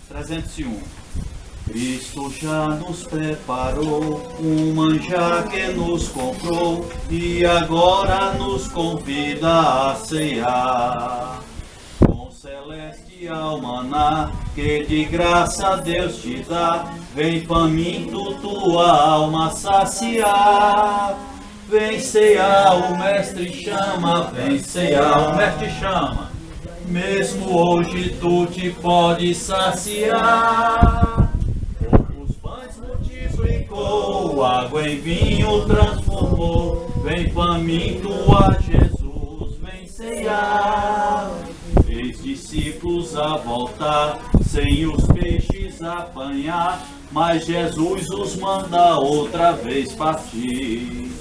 301. Cristo já nos preparou um manjar que nos comprou e agora nos convida a cear. Com celestial maná que de graça Deus te dá, vem faminto tua alma saciar. Vem cear, o mestre chama, vem cear, o mestre chama. Mesmo hoje tu te pode saciar. Poucos pães multiplicou, água em vinho transformou. Vem faminto a Jesus, vem cear. Fez discípulos a voltar, sem os peixes apanhar, mas Jesus os manda outra vez partir.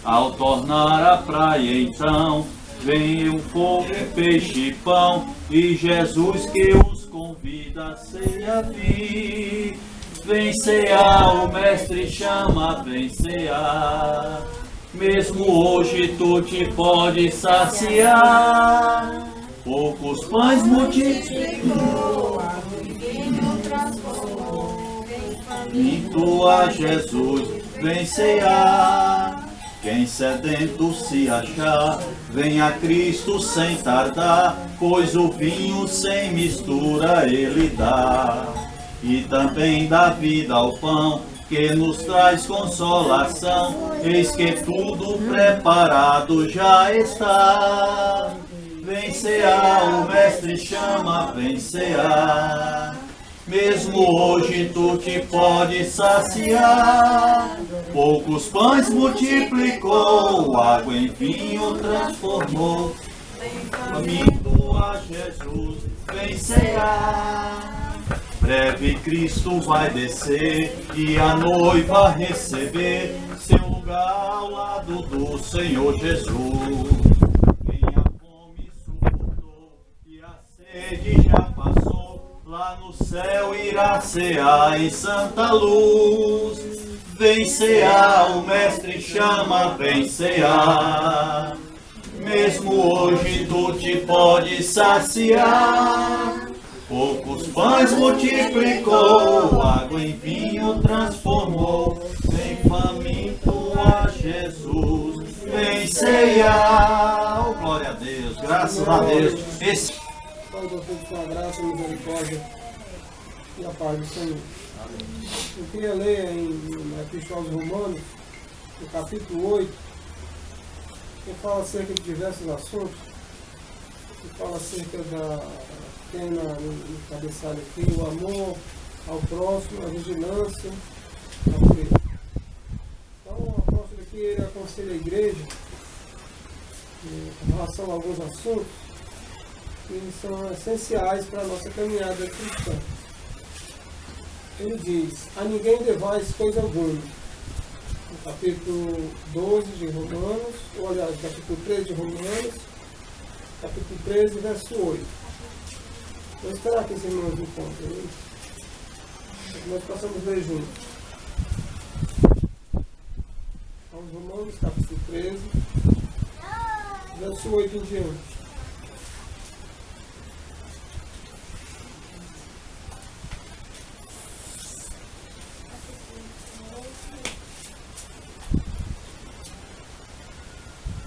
Ao tornar a praia então, vem o fogo, peixe e pão, e Jesus que os convida a ceia vir. Vem cear, o mestre chama, vem cear. Mesmo hoje tu te pode saciar. Poucos pães multiplicou, faminto a Jesus, vem cear. Quem sedento se achar, vem a Cristo sem tardar, pois o vinho sem mistura ele dá. E também dá vida ao pão, que nos traz consolação, eis que tudo preparado já está. Vem cear, o mestre chama, vem cear. Mesmo hoje tu te pode saciar. Poucos pães multiplicou, água em vinho transformou. Faminto a Jesus, vem cear. Breve Cristo vai descer e a noiva receber seu lugar ao lado do Senhor Jesus. Quem a fome suportou e a sede já passou, lá no céu irá cear em santa luz. Vem cear, o mestre chama, vem cear. Mesmo hoje tu te pode saciar. Poucos pães multiplicou, água em vinho transformou. Vem faminto a Jesus, vem cear. Oh, glória a Deus, graças a Deus. Pai, Deus, sua graça e misericórdia e a paz do Senhor. Eu queria ler na Epístola aos Romanos, no capítulo 8, que fala acerca de diversos assuntos, que fala acerca da, tem no cabeçalho aqui, o amor ao próximo, a vigilância, a fé. Então, o apóstolo aqui ele aconselha a igreja em relação a alguns assuntos que são essenciais para a nossa caminhada cristã. Ele diz: a ninguém devais coisa alguma. No capítulo 12 de Romanos, ou aliás, capítulo 13 de Romanos, capítulo 13, verso 8. Vou esperar que esse irmão encontre. Nós possamos ler juntos. Aos Romanos, capítulo 13, verso 8 em diante.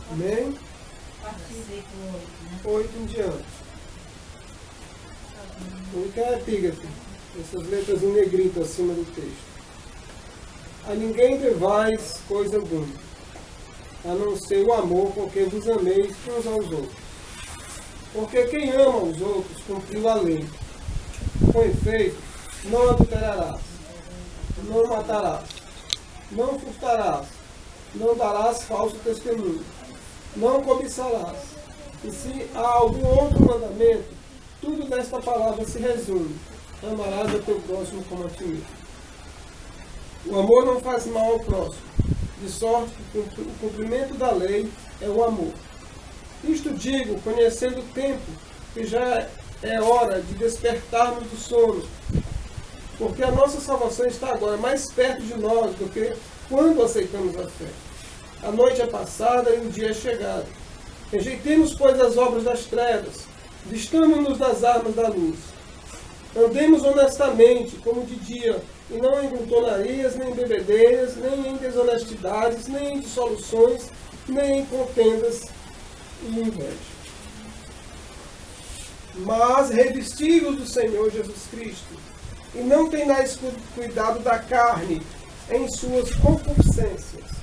Amém? 8 em diante. 8 é epígrafe. Essas letras em negrito acima do texto. A ninguém devais coisa alguma, a não ser o amor com que vos ameis uns aos outros. Porque quem ama os outros cumpriu a lei. Com efeito, não adulterarás, não matarás, não furtarás, não darás falso testemunho, não cobiçarás. E se há algum outro mandamento, tudo desta palavra se resume: amarás o teu próximo como a ti mesmo. O amor não faz mal ao próximo, de sorte que o cumprimento da lei é o amor. Isto digo, conhecendo o tempo, que já é hora de despertarmos do sono, porque a nossa salvação está agora mais perto de nós do que quando aceitamos a fé. A noite é passada e o dia é chegado. Rejeitemos, pois, as obras das trevas, vistamo-nos das armas da luz. Andemos honestamente, como de dia, e não em glutonarias, nem em bebedeiras, nem em desonestidades, nem em dissoluções, nem em contendas e inveja. Mas revesti-vos do Senhor Jesus Cristo, e não tenhais cuidado da carne em suas concupiscências.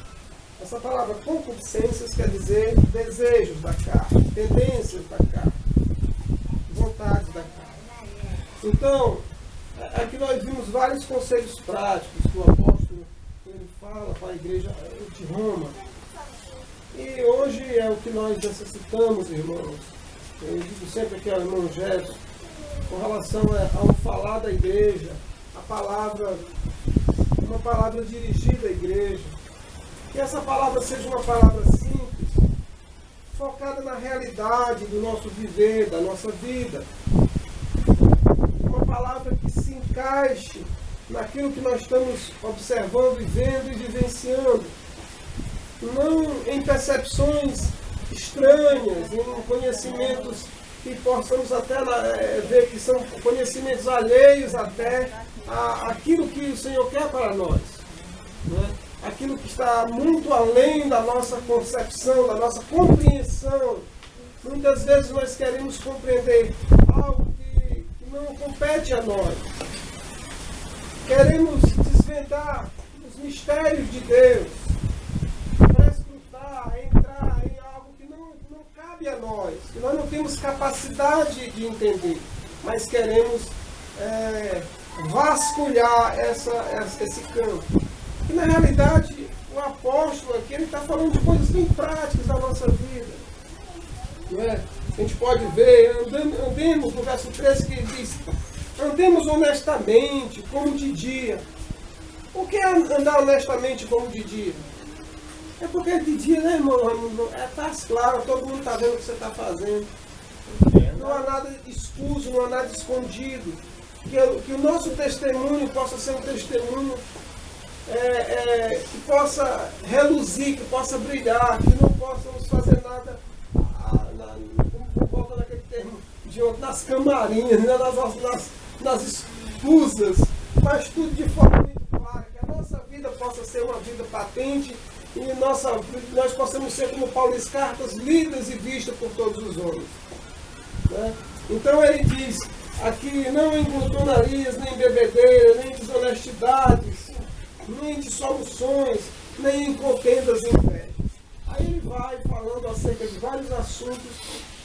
Essa palavra concupiscências quer dizer desejos da carne, tendências da carne, vontades da carne. Então, aqui nós vimos vários conselhos práticos que o apóstolo ele fala para a igreja de Roma. E hoje é o que nós necessitamos, irmãos. Eu digo sempre aqui ao irmão Gerson, com relação ao falar da igreja, uma palavra dirigida à igreja. Que essa palavra seja uma palavra simples, focada na realidade do nosso viver, da nossa vida. Uma palavra que se encaixe naquilo que nós estamos observando e vendo e vivenciando. Não em percepções estranhas, em conhecimentos que possamos até ver que são conhecimentos alheios até àquilo que o Senhor quer para nós. Né? Aquilo que está muito além da nossa concepção, da nossa compreensão. Muitas vezes nós queremos compreender algo que não compete a nós. Queremos desvendar os mistérios de Deus, prescrutar, entrar em algo que não cabe a nós, que nós não temos capacidade de entender, mas queremos vasculhar esse campo. E na realidade, o apóstolo aqui ele está falando de coisas bem práticas da nossa vida. Não é? A gente pode ver, andemos no verso 13 que diz, andemos honestamente, como de dia. O que é andar honestamente como de dia? É porque de dia, né, irmão? Está claro, todo mundo está vendo o que você está fazendo. Não há nada escuso, não há nada escondido. Que o nosso testemunho possa ser um testemunho que possa reluzir, que possa brilhar, que não possamos fazer nada, como volta naquele termo de ontem, nas camarinhas, né, nas escusas, mas tudo de forma muito clara, que a nossa vida possa ser uma vida patente e nós possamos ser como Paulo Cartas, lidas e vistas por todos os homens. Né? Então ele diz aqui, não em glutonarias, nem em bebedeira, nem em desonestidades, nem em dissoluções, nem em contendas e invejas. Aí ele vai falando acerca de vários assuntos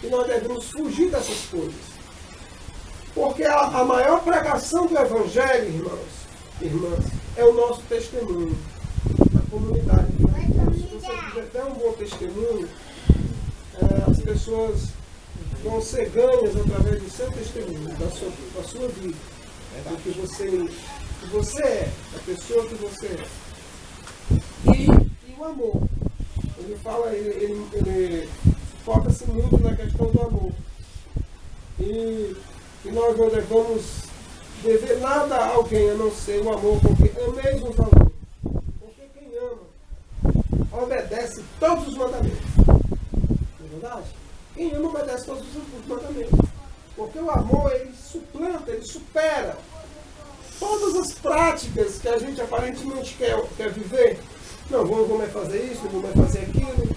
que nós devemos fugir dessas coisas. Porque a maior pregação do Evangelho, irmãs, é o nosso testemunho na comunidade. Se você der um bom testemunho, as pessoas vão ser ganhas através do seu testemunho, da sua vida. Do que você é, a pessoa que você é. E o amor. Ele fala, ele foca-se muito na questão do amor. E nós não devemos dever nada a alguém a não ser o amor, porque ameis uns aos outros. Porque quem ama obedece todos os mandamentos. Não é verdade? Quem ama obedece todos os mandamentos. Porque o amor, ele suplanta, ele supera todas as práticas que a gente aparentemente quer viver. Não, vou mais fazer isso, não vou mais fazer aquilo.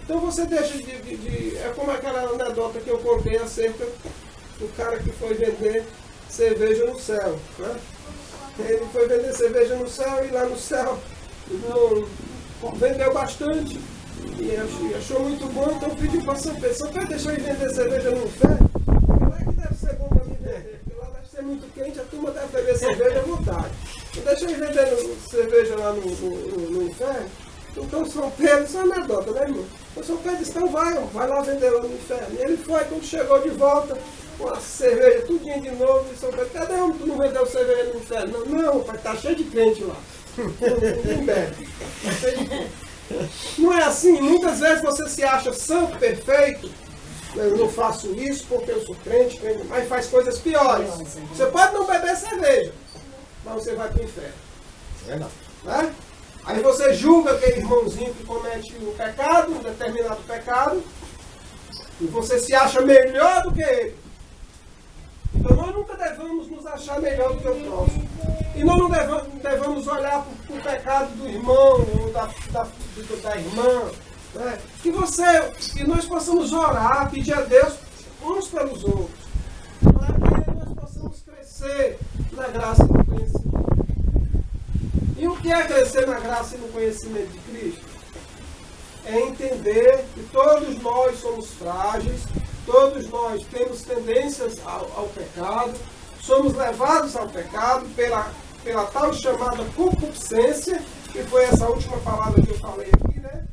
Então você deixa de... É como aquela anedota que eu contei acerca do cara que foi vender cerveja no céu. Né? Ele foi vender cerveja no céu e lá no céu vendeu bastante. E achou muito bom, então pediu para São Pedro. São Pedro deixou ele vender cerveja no inferno. Lá que deve ser bom para mim vender. Porque lá deve ser muito quente, a turma deve beber cerveja à vontade. Não deixa ele vendendo cerveja lá no inferno. Então São Pedro, isso é uma anedota, né, irmão? Então São Pedro disse, então vai lá vender lá no inferno. E ele foi, quando chegou de volta, com a cerveja tudinho de novo, e São Pedro, cadê homem, tu não vendeu cerveja no inferno? Não, pai, tá cheio de crente lá. Ninguém bebe. Tá cheio de crente. Não é assim, muitas vezes você se acha santo, perfeito. Eu não faço isso porque eu sou crente, mas faz coisas piores. Você pode não beber cerveja, mas você vai para o inferno. É não. Né? Aí você julga aquele irmãozinho que comete um pecado, um determinado pecado, e você se acha melhor do que ele. E Então nós nunca devemos nos achar melhor do que o próximo. E nós não devemos olhar para o pecado do irmão ou da irmã. Né? Que nós possamos orar, pedir a Deus uns pelos outros. Para que nós possamos crescer na graça e no conhecimento. E o que é crescer na graça e no conhecimento de Cristo? É entender que todos nós somos frágeis, todos nós temos tendências ao pecado, somos levados ao pecado pela tal chamada concupiscência, que foi essa última palavra que eu falei aqui, né?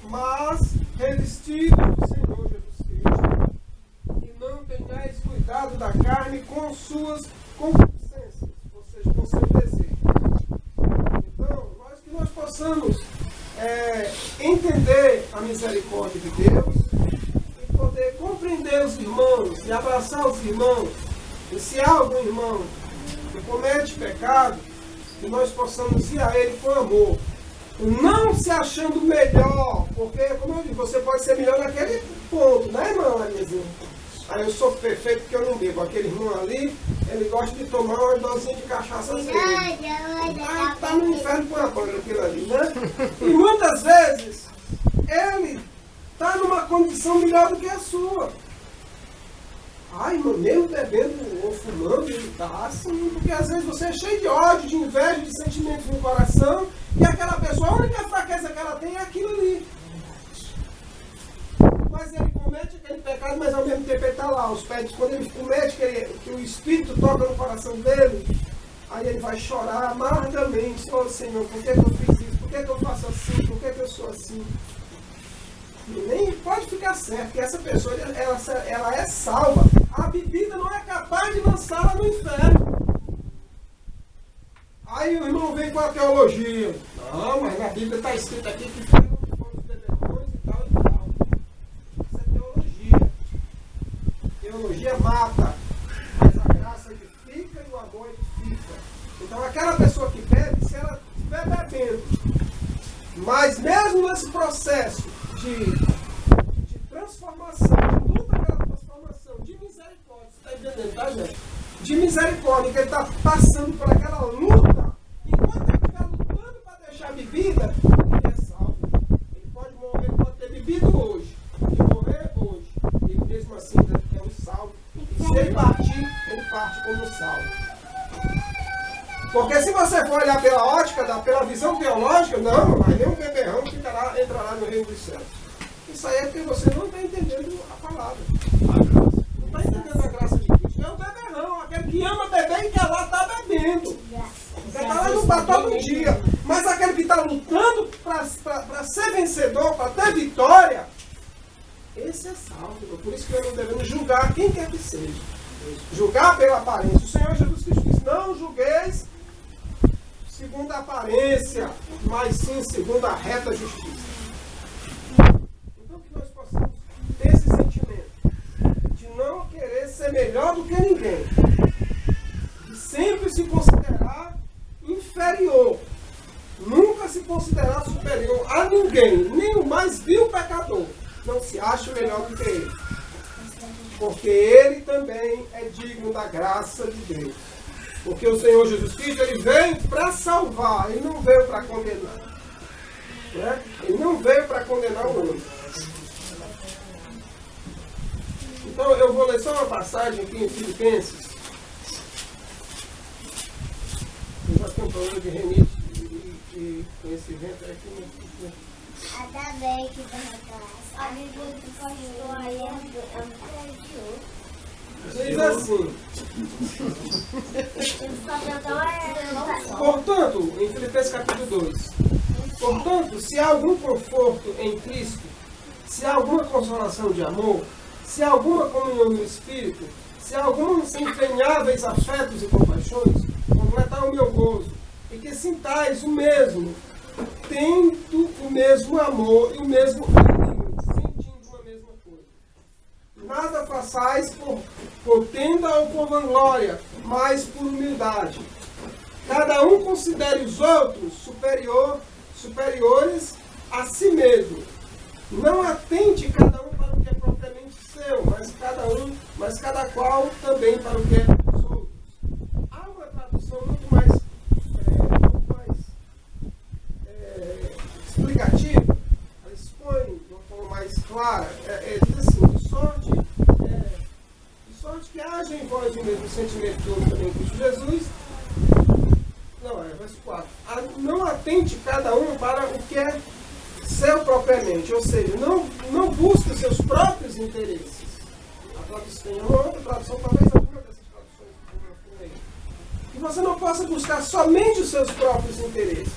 Mas revestido do Senhor Jesus Cristo, e não tenhais cuidado da carne com suas concupiscências, ou seja, com seu desejo. Então, que nós possamos entender a misericórdia de Deus e poder compreender os irmãos e abraçar os irmãos. E se há algum irmão que comete pecado, que nós possamos ir a ele com amor. Não se achando melhor, porque, como eu disse, você pode ser melhor naquele ponto, né, irmão Mariazinha? Aí eu sou perfeito porque eu não bebo. Aquele irmão ali, ele gosta de tomar uma dosinha de cachaça às vezes. Tá no inferno com a banda aquilo ali, né? E muitas vezes, ele está numa condição melhor do que a sua. Ai, irmão, mesmo bebendo ou fumando, ele está assim, porque às vezes você é cheio de ódio, de inveja, de sentimentos no coração, e aquela pessoa, a única fraqueza que ela tem é aquilo ali. Mas ele comete aquele pecado, mas ao mesmo tempo ele está lá. Os pés, quando ele comete, que o Espírito toca no coração dele, aí ele vai chorar amargamente. Oh, Senhor, por que eu fiz isso? Por que eu faço assim? Por que eu sou assim? E nem pode ficar certo, porque essa pessoa ela é salva. A bebida não é capaz de lançá-la no inferno. Aí o irmão vem com a teologia. Não, mas na Bíblia está escrito aqui que foi os beberrões e tal e tal. Isso é teologia. Teologia mata, mas a graça edifica e o amor edifica. Então aquela pessoa que bebe, se ela estiver bebendo, mas mesmo nesse processo de transformação, de luta pela transformação, de misericórdia, você está entendendo, tá, gente? De misericórdia, que ele está passando por aquela luta, enquanto ele estiver lutando para deixar a bebida, ele é salvo. Ele pode morrer, ele pode ter bebido hoje, e morrer hoje, e mesmo assim é um salvo. E se ele partir, ele parte como salvo. Porque se você for olhar pela ótica, pela visão teológica, não, mas nenhum beberrão entrará no reino dos céus. Isso aí é porque você não está entendendo a palavra. Não está entendendo a graça de Cristo. É o beberrão, aquele que ama beber e quer lá estar bebendo. Quer estar lá no bar todo dia. Mas aquele que está lutando para ser vencedor, para ter vitória, esse é salvo. Por isso que nós não devemos julgar quem quer que seja. Julgar pela aparência. O Senhor Jesus Cristo disse, não julgueis segundo a aparência, mas sim segundo a reta justiça. Então que nós possamos ter esse sentimento de não querer ser melhor do que ninguém, de sempre se considerar inferior, nunca se considerar superior a ninguém, nem o mais vil pecador não se acha melhor do que ele, porque ele também é digno da graça de Deus. Porque o Senhor Jesus Cristo, ele veio para salvar, ele não veio para condenar. Né? Ele não veio para condenar o homem. Então eu vou ler só uma passagem aqui em Filipenses. Eu já tenho um problema de renite e conhecimento aqui. Ainda bem que a Bíblia do pastor aí é um Diz assim. Portanto, em Filipenses capítulo 2. Portanto, se há algum conforto em Cristo, se há alguma consolação de amor, se há alguma comunhão no Espírito, se há alguns empenháveis afetos e compaixões, completai o meu gozo, e que sintais o mesmo, tendo o mesmo amor e o mesmo ânimo, sentindo uma mesma coisa. Nada façais por tenda ou por vanglória, mas por humildade. Cada um considere os outros superiores a si mesmo. Não atente cada um para o que é propriamente seu, mas mas cada qual também para o que é dos outros. Há uma tradução muito mais explicativa, ela expõe de uma forma mais clara, diz assim, de sorte que haja em vós o mesmo sentimento que houve também em Cristo Jesus. Não, verso 4. Não atente cada um para o que é seu propriamente, ou seja, não busque os seus próprios interesses. A tradução tem uma outra tradução, talvez alguma dessas traduções por aí. Que você não possa buscar somente os seus próprios interesses,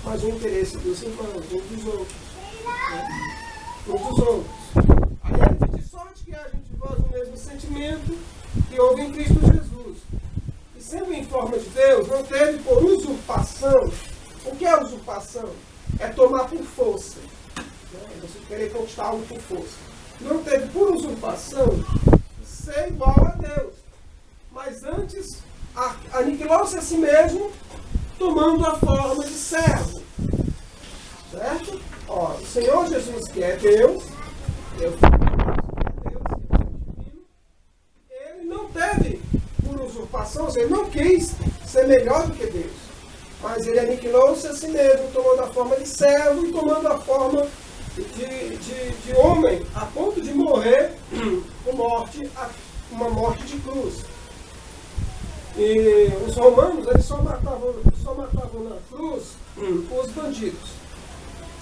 mas o interesse dos irmãos, uns dos outros. Uns dos outros. Aí ele diz, de sorte que haja de vós o mesmo sentimento que houve em Cristo Jesus. E sendo em forma de Deus, não teve por usurpação. O que é usurpação? É tomar por força. Você querer conquistar algo por força. Não teve por usurpação ser igual a Deus. Mas antes, aniquilou-se a si mesmo, tomando a forma de servo. Certo? Ó, o Senhor Jesus, que é Deus, ele não teve por usurpação, ou seja, ele não quis ser melhor do que Deus. Mas ele aniquilou-se a si mesmo, tomando a forma de servo e tomando a forma de homem, a ponto de morrer uma morte de cruz. E os romanos, eles só matavam na cruz os bandidos,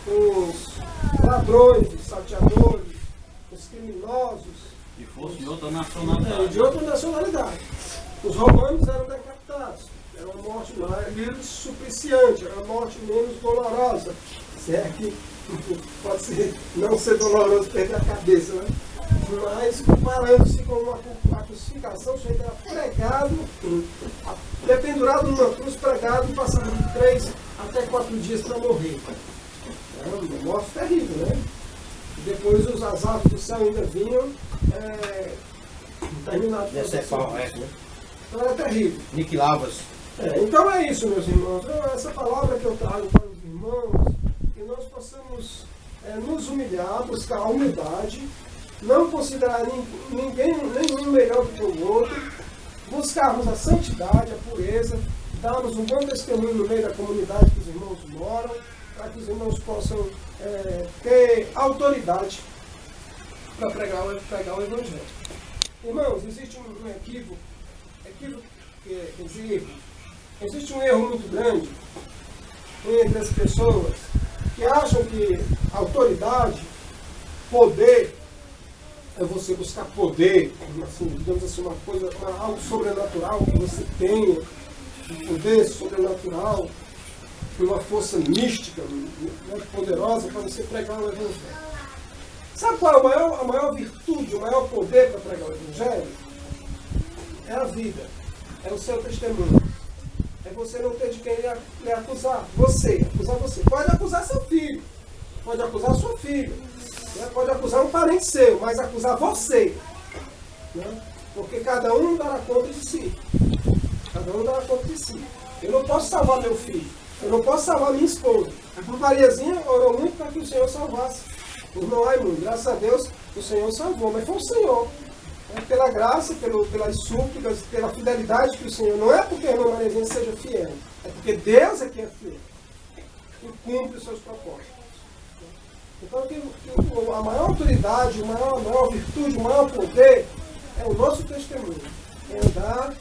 os ladrões, os salteadores, os criminosos. Que fosse de outra nacionalidade. De outra nacionalidade. Os romanos eram decapitados. Era uma morte menos supliciante, era uma morte menos dolorosa. Se é que pode não ser doloroso perder a cabeça, né? Mas comparando-se com a crucificação, o sujeito era pregado, dependurado numa cruz, pregado e passando de 3 até 4 dias para morrer. Era uma morte terrível, né? E depois as aves do céu ainda vinham terminados. Então era terrível. Aniquilavas. Então é isso, meus irmãos. Essa palavra que eu trago para os irmãos, que nós possamos nos humilhar, buscar a humildade, não considerar nenhum melhor do que o outro, buscarmos a santidade, a pureza, darmos um bom testemunho no meio da comunidade que os irmãos moram, para que os irmãos possam ter autoridade para pregar o Evangelho. Irmãos, existe um equívoco, existe um erro muito grande entre as pessoas que acham que autoridade, poder, é você buscar poder, assim, digamos assim, algo sobrenatural que você tenha, um poder sobrenatural, uma força mística, poderosa para você pregar o Evangelho. Sabe qual é a maior virtude, o maior poder para pregar o Evangelho? É a vida, é o seu testemunho. É você não ter de quem lhe acusar. Acusar você. Pode acusar seu filho, pode acusar sua filha, né? Pode acusar um parente seu, mas acusar você. Né? Porque cada um dará conta de si. Cada um dará conta de si. Eu não posso salvar meu filho, eu não posso salvar minha esposa. A Mariazinha orou muito para que o Senhor salvasse. O irmão Raimundo, graças a Deus, o Senhor salvou, mas foi o Senhor. Pela graça, pelas súplicas, pela fidelidade que o Senhor... Não é porque a irmã Mariazinha seja fiel, é porque Deus é que é fiel e cumpre os seus propósitos. Então, a maior autoridade, a maior virtude, o maior poder é o nosso testemunho. É andar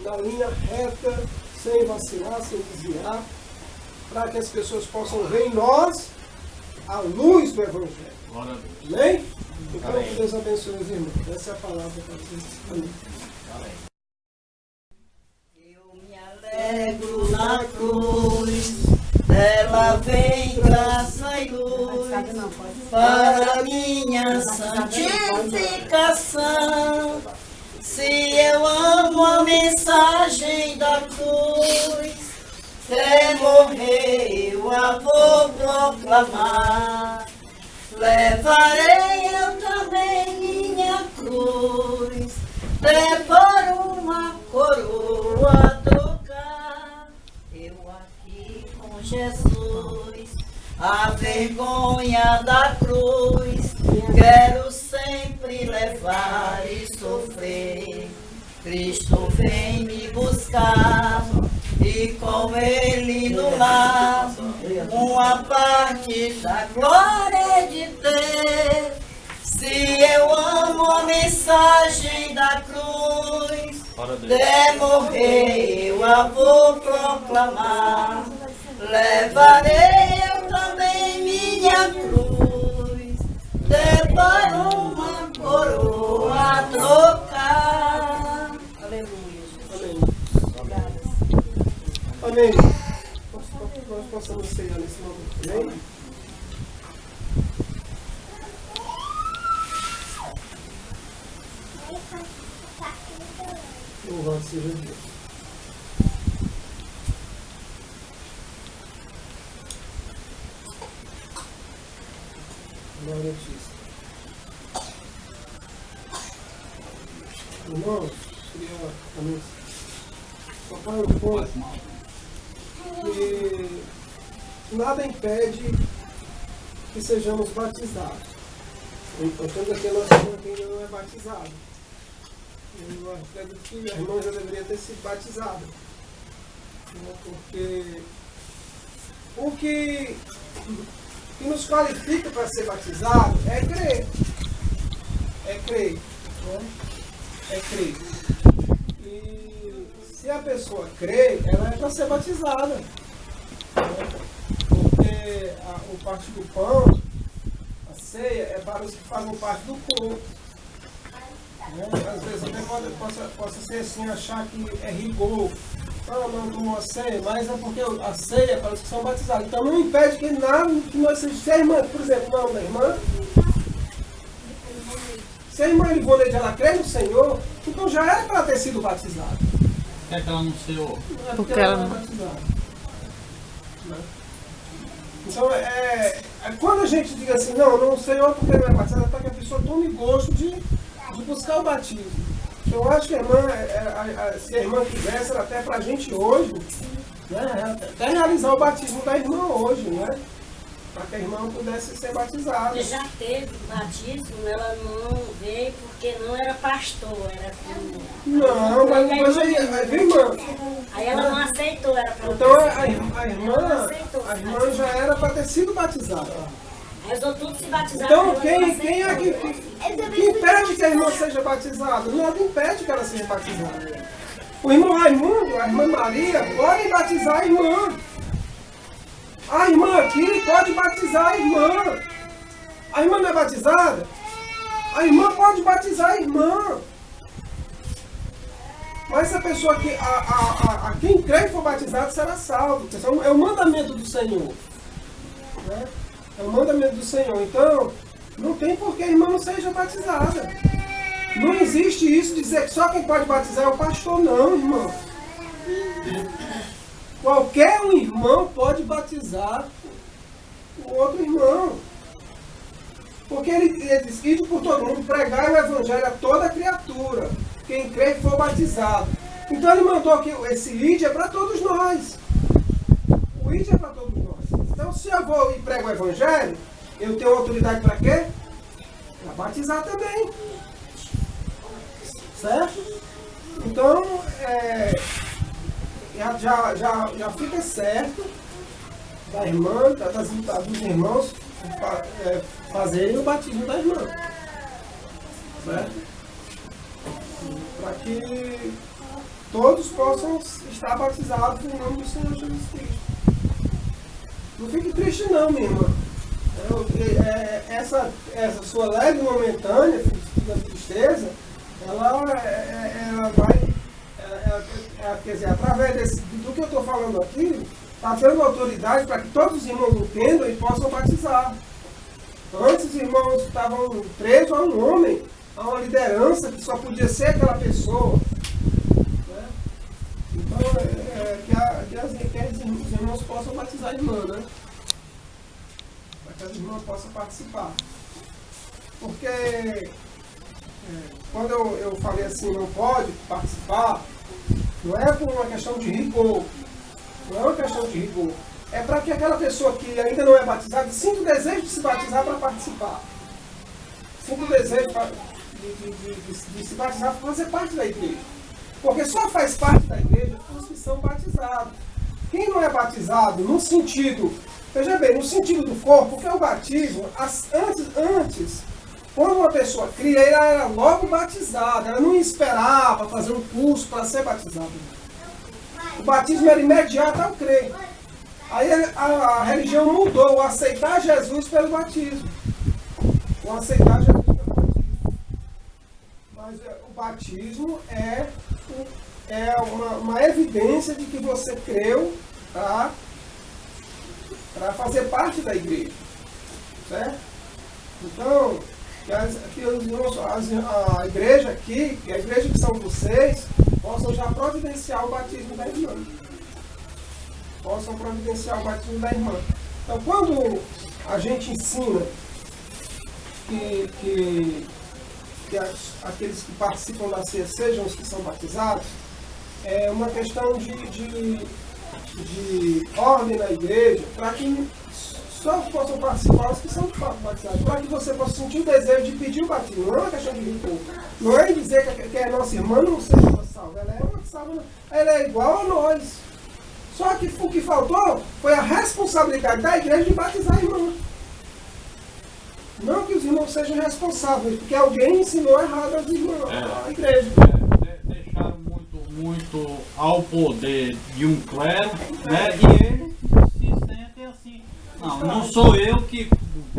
na linha reta, sem vacilar, sem desviar, para que as pessoas possam ver em nós a luz do Evangelho. Glória a Deus. Amém? Então, que Deus abençoe os irmãos. Essa é a palavra para vocês. Amém. Eu me alegro na cruz, dela vem graça e luz para minha santificação. Se eu amo a mensagem da cruz, até morrer eu a vou proclamar. Levarei eu também minha cruz, até por uma coroa trocar. Eu aqui com Jesus, a vergonha da cruz, quero sempre provar e sofrer. Cristo vem me buscar e com Ele no lar uma parte da glória de ter. Se eu amo a mensagem da cruz, de morrer eu a vou proclamar. Levarei eu também minha cruz, de para uma coroa trocar. Aleluia. Amém. Nós possamos ceiar nesse momento. Amém? Louvado seja Deus. Glória a Ti. Irmãos, queria também tocar um ponto que nada impede que sejamos batizados. Nós temos aqui a nossa irmã que ainda não é batizada. Eu acredito que a irmã já deveria ter sido batizada. Porque o que nos qualifica para ser batizado é crer. É crer. Né? É crer. E se a pessoa crê, ela é para ser batizada. Né? Porque o partir do pão, a ceia, é para os que fazem parte do corpo. Né? Às vezes até possa ser assim, achar que é rigor. Não tomou a ceia, mas é porque a ceia é para os que são batizados. Então não impede que nada, que nós sejamos. Se a irmã, por exemplo, não, da irmã, se a irmã Ivonete, ela crê no Senhor, então já era para ter sido batizada. Por que ela não se ouve? Não é porque ela não é batizada. Então, quando a gente diz assim, não, o Senhor porque não é batizada, é para que a pessoa tome gosto de buscar o batismo. Eu acho que a irmã, se a irmã quisesse, era até para a gente hoje, né, até realizar o batismo da irmã hoje, né? Para que a irmã pudesse ser batizada. Você já teve batismo, ela não veio porque não era pastor, era como... Não, mas aí, irmã... Aí ela não aceitou, era para então a irmã já era para ter sido batizada. Aí os outros se batizaram. Então quem é que impede que a irmã seja batizada? Nada impede que ela seja batizada. O irmão Raimundo, a irmã Maria, podem batizar a irmã. A irmã aqui pode batizar a irmã. A irmã não é batizada? A irmã pode batizar a irmã. Mas se a pessoa que a quem crê e for batizado será salvo. É o mandamento do Senhor. Né? É o mandamento do Senhor. Então, não tem por que a irmã não seja batizada. Não existe isso de dizer que só quem pode batizar é o pastor, não, irmão. Qualquer um irmão pode batizar o outro irmão. Porque ele diz, ide por todo mundo, pregar o evangelho a toda criatura. Quem crê e for batizado. Então ele mandou que esse ide é para todos nós. O ide é para todos nós. Então se eu vou e prego o evangelho, eu tenho autoridade para quê? Para batizar também. Certo? Então, já fica certo da irmã, dos irmãos fazerem o batismo da irmã. Certo? Para que todos possam estar batizados em nome do Senhor Jesus Cristo. Não fique triste não, minha irmã. Essa sua leve momentânea tristeza, ela vai, quer dizer, através do que eu estou falando aqui, está dando autoridade para que todos os irmãos entendam e possam batizar. Antes os irmãos estavam presos a um homem, a uma liderança que só podia ser aquela pessoa. Né? Então, que os irmãos possam batizar a irmã, né? Para que as irmãs possam participar. Porque quando eu falei assim, não pode participar, não é por uma questão de rigor. Não é uma questão de rigor. É para que aquela pessoa que ainda não é batizada sinta o desejo de se batizar para participar. Sinta o desejo de se batizar para fazer parte da igreja. Porque só faz parte da igreja os que são batizados. Quem não é batizado, no sentido, veja bem, no sentido do corpo, porque o batismo, antes, quando uma pessoa cria, ela era logo batizada, ela não esperava fazer um curso para ser batizada. O batismo era imediato ao crer. Aí a religião mudou, o aceitar Jesus pelo batismo. O aceitar Jesus pelo batismo. Mas o batismo é uma evidência de que você creu para fazer parte da igreja. Certo? Então, a igreja aqui, a igreja que são vocês, possam já providenciar o batismo da irmã. Possam providenciar o batismo da irmã. Então, quando a gente ensina que aqueles que participam da ceia sejam os que são batizados, é uma questão de ordem na igreja, para que só possam participar os que são de fato batizados, para que você possa sentir o desejo de pedir o batismo. Não é uma questão de ritual. Não é dizer que a nossa irmã não seja salva. Ela é uma salva, ela é igual a nós. Só que o que faltou foi a responsabilidade da igreja de batizar a irmã. Não que os irmãos sejam responsáveis, porque alguém ensinou errado aos irmãos, à igreja. Deixaram muito ao poder de um clero, né? E eles se sentem assim. Não sou eu que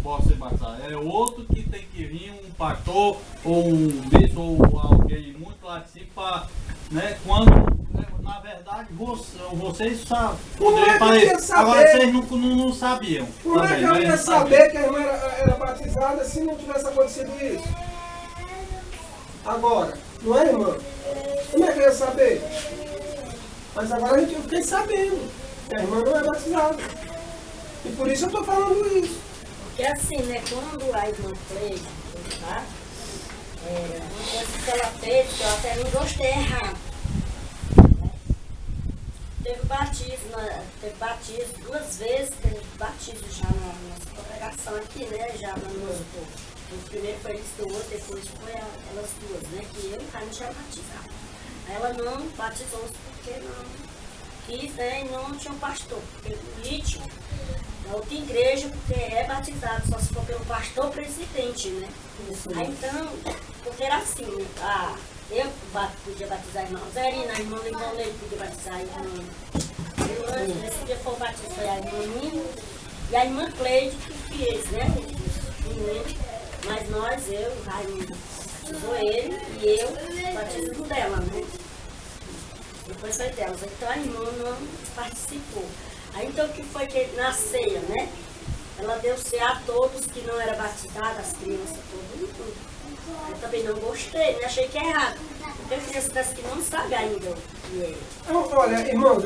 posso ser batizado, é outro que tem que vir, um pastor ou um bispo ou alguém muito lá de cima, né? Quando, na verdade, vocês poderiam fazer. Agora vocês não sabiam. Como é que eu ia saber que a irmã era batizada se não tivesse acontecido isso? Agora, não é, irmã? Como é que eu ia saber? Mas agora eu fiquei sabendo que a irmã não é batizada. E por isso eu estou falando isso. Porque assim, né, quando a irmã Cleide, tá? Uma coisa que ela fez, que eu até não gostei errado. Teve batismo 2 vezes, teve batismo já na nossa congregação aqui, né? Já no nosso povo. O primeiro foi eles duas, depois foi elas duas, né? Que eu e o Carlos já batizaram. Ela não batizou porque não quis, né? E não tinha um pastor. Porque político da outra igreja, porque é batizado, só se for pelo pastor presidente, né? Aí então, porque era assim, né? Eu podia batizar a irmã Roserina, a irmã Limonei podia batizar a irmã. Nesse dia foi o batismo, foi a irmã Nina e a irmã Cleide que fez, né? Mas nós, eu, o Raimundo batizou ele e eu batismo dela, né? Depois foi delas. Então a irmã não participou. Aí então o que foi que na ceia, né? Ela deu ceia a todos que não eram batizados, as crianças, todo mundo. Eu também não gostei, né? Achei que é errado. Porque a criança das que não sabe ainda o que é. Olha, irmãos,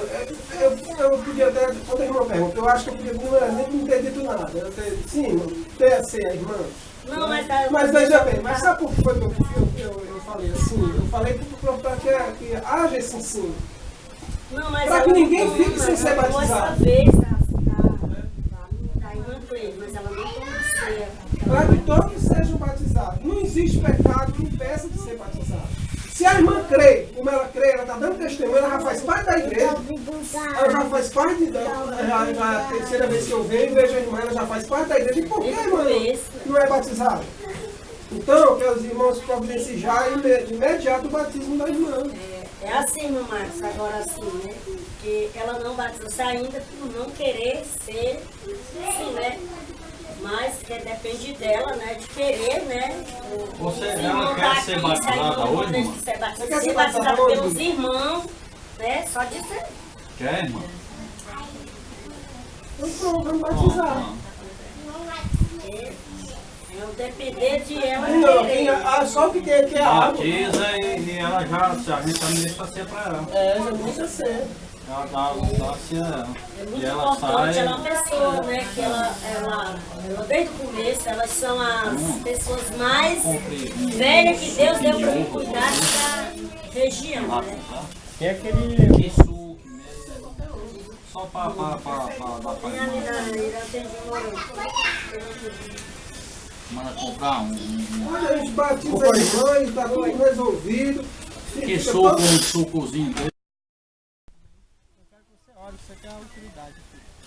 eu podia até, quando a irmã pergunta, eu acho que eu podia não ter dito nada. Sim, ter a ceia, irmã. Não, mas veja bem, mas sabe por que foi que eu falei assim? Eu falei para que haja esse ensino. Para que ninguém fique sem ser batizado. Mas ela não conhecia. Para que todos sejam batizados. Não existe pecado que impeça de ser batizado. Se a irmã crê, como ela crê, ela está dando testemunho, ela já faz parte da igreja. Ela já faz parte já é a terceira vez que eu venho, vejo a irmã, ela já faz parte da igreja. E por que a irmã não é batizada? Então, que os irmãos providenciem já de imediato o batismo da irmã. É assim, meu Marcos, agora assim, né? Que ela não batizou-se ainda por não querer ser assim, né? Mas que depende dela, né? De querer, né? Você quer ser batizada hoje, irmã? Ser batizada pelos irmãos, né? Só de ser. Quer, irmã? Então, vamos batizar. É o depender de ela querer. Só que tem que é água. Batiza e ela já, a gente também deixa ser para ela. Já deixa ser. Ela dá assim a ela. É muito E ela importante, sai. ela é uma pessoa, né? Que ela desde o começo, elas são as pessoas mais velhas que Deus deu para cuidar da região, né? É aquele Isso mesmo. Só para dar para Tem ali na Irã, tem de morango. Manda comprar Olha, a gente batiza a irmã e está tudo resolvido. que suco, um sucozinho dele.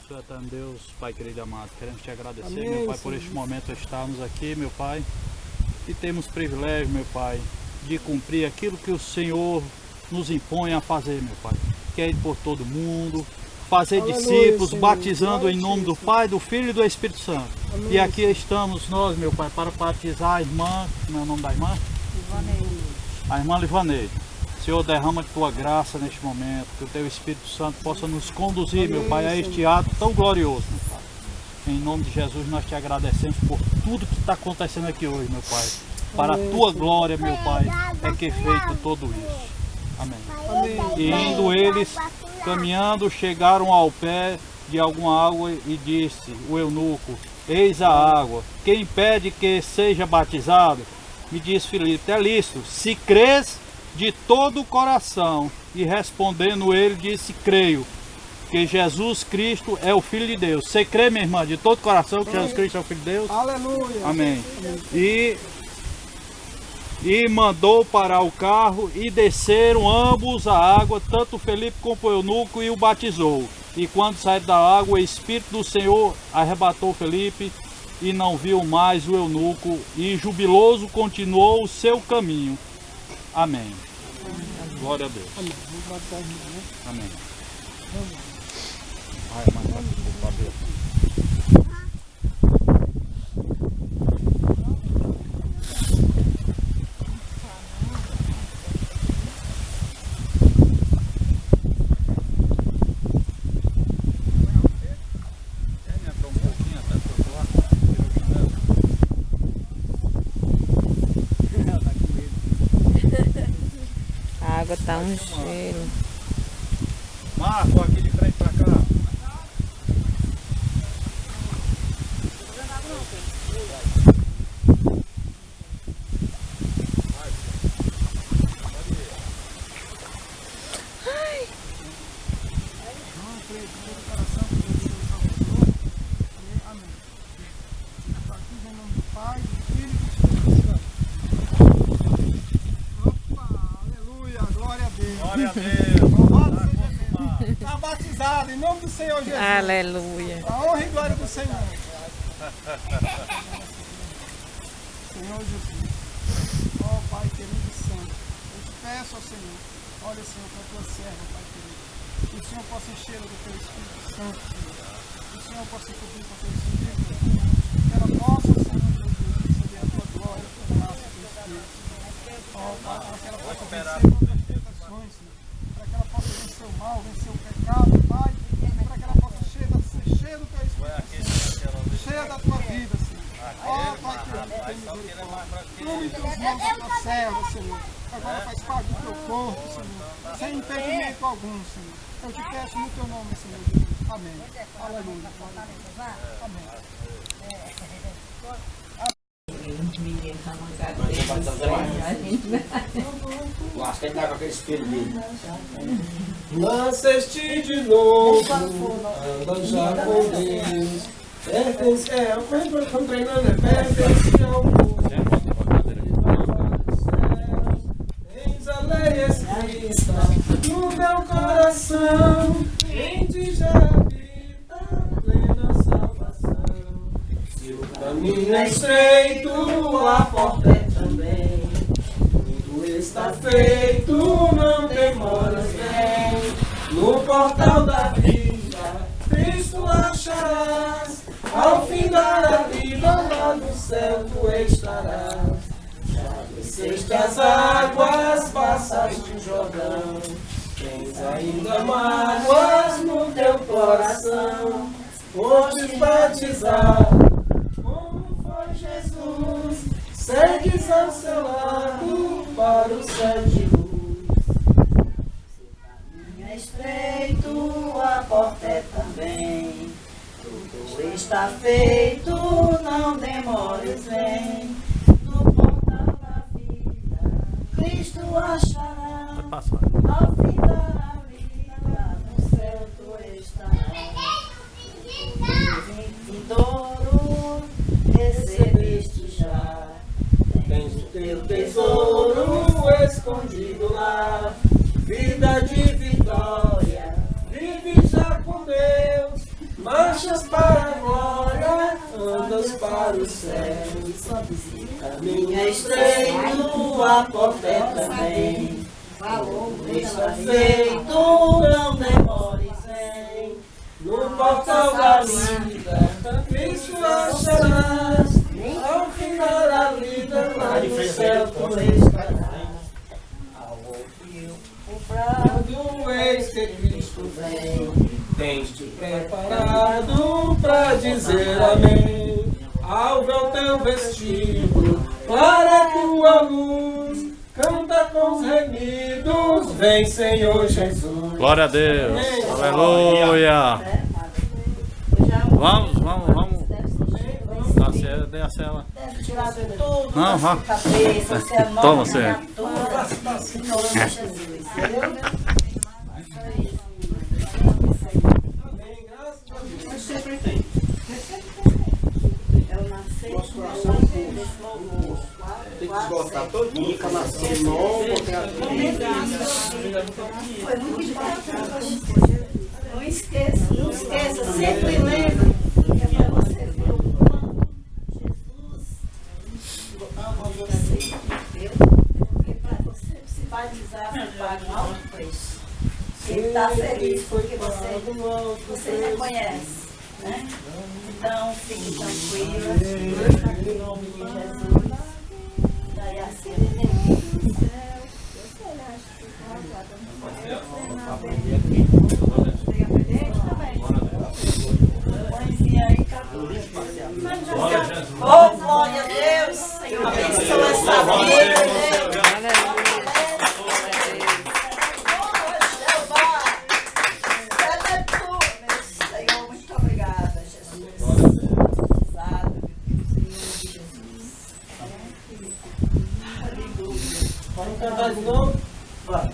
Senhor eterno Deus, Pai querido e amado, queremos te agradecer, Amém, meu Pai, por Senhor. este momento estarmos aqui, meu Pai, e temos privilégio, meu Pai, de cumprir aquilo que o Senhor nos impõe a fazer, meu Pai, que é ir por todo mundo, fazer Aleluia, discípulos, Senhor. batizando Glória em a nome Ti, do Senhor. Pai, do Filho e do Espírito Santo. Amém, E aqui estamos nós, meu Pai, para batizar a irmã, como é o nome da irmã? A irmã Livaneide. Senhor, derrama de tua graça neste momento, que o teu Espírito Santo possa nos conduzir, meu Pai, a este ato tão glorioso, meu Pai. Em nome de Jesus, nós te agradecemos por tudo que está acontecendo aqui hoje, meu Pai. Para a tua glória, meu Pai, é que é feito tudo isso. Amém. E indo eles, caminhando, chegaram ao pé de alguma água e disse o eunuco: eis a água, quem pede que seja batizado? Me diz Filipe: é lícito, se crês de todo o coração. E respondendo ele, disse: creio que Jesus Cristo é o Filho de Deus. Você crê, minha irmã, de todo o coração que Jesus Cristo é o Filho de Deus? Aleluia. Amém. E mandou parar o carro e desceram ambos a água, tanto Felipe como o eunuco, e o batizou. E quando saíram da água, o Espírito do Senhor arrebatou Felipe e não viu mais o eunuco, e jubiloso continuou o seu caminho. Amém. Glória a Deus. Amém. Vamos batizar a irmã, né? Amém. Vai, mãe, vai pro cabelo. A água tá um cheiro. Marco, aqui de frente pra cá. Glória a Deus. Está batizado em nome do Senhor Jesus. Aleluia. A honra e glória do Senhor. Senhor Jesus. Ó Pai querido e santo. Eu te peço ao Senhor. Olha, Senhor, para a tua serva, Pai querido. Que o Senhor possa encher do teu Espírito Santo, Senhor. Que o Senhor possa cobrir com o teu Espírito. Que ela possa, Senhor Jesus, receber a tua glória, a tua graça, a tua Espírito. Ó Pai, para que ela possa vencer todas as tentações, Senhor. Para que ela possa vencer o mal, vencer o pecado, Pai. Para que ela possa ser cheia do teu Espírito Santo. Cheia da tua vida, Senhor. Ó Pai querido, tem misericórdia. Toma em tuas mãos a tua serva, Senhor. Agora faz parte do teu corpo, Senhor. Sem impedimento algum, Senhor. Eu te peço no teu nome, Senhor Jesus. Amém. Aleluia. Amém. Acho que ele tá com aquele espelho dele. Nasceste de novo, anda já com Deus. Pertence ao povo, estão treinando, pertence ao povo. Tens a lei escrita no teu coração, em ti já habita a plena salvação. Se o caminho é estreito, a porta é também. Tudo está feito, não demores, vem. No portal da vida, Cristo acharás. Ao findar a vida, lá no céu tu estarás. Já desceste as águas, passaste o Jordão. Tens ainda mágoas no teu coração. Foste batizado, como foi Jesus. Segues ao seu lado para o céu de luz. É estreito, a porta é também. Tudo está feito, não demores, vem. No portal da vida, Cristo achará. Ao fim da vida, no céu tu estarás. Vindouro, recebeste Tens o teu tesouro escondido lá, vida de vitória, vive já com Deus, marchas para a glória, andas para o céu. Caminho é estreito, a porta é também. Está feito, não demores, vem. No portal da vida, Cristo acharás, ao final da vida, lá no céu tu estarás. Ao ouvir o brado, eis que Cristo vem, tens te preparado para dizer amém. Ao ver o teu vestido, para a tua luz, canta com os remidos, vem Senhor Jesus. Glória a Deus. Amém. Aleluia. Vamos. Dê a cela. Deve tirar tudo, Não, vá. cabeça, você é nova, Toma, você. tudo, em nome de Jesus. Amém, graças a Deus. Mas sempre tem. Eu nasci Tem que esgotar todinho, fica nascendo novo, tem a Foi muito importante. Não esqueça, sempre lembre que é para você ver o quanto Jesus ama você, entendeu? Porque para você se batizar, você paga um alto preço. Ele está feliz porque você reconhece, né? Então, fique tranquila, em nome de Jesus. Daí assim, oh, glória a Deus, Senhor, abençoa essa vida, Deus. Senhor, muito obrigada, Jesus. Vamos cantar de novo? Vai.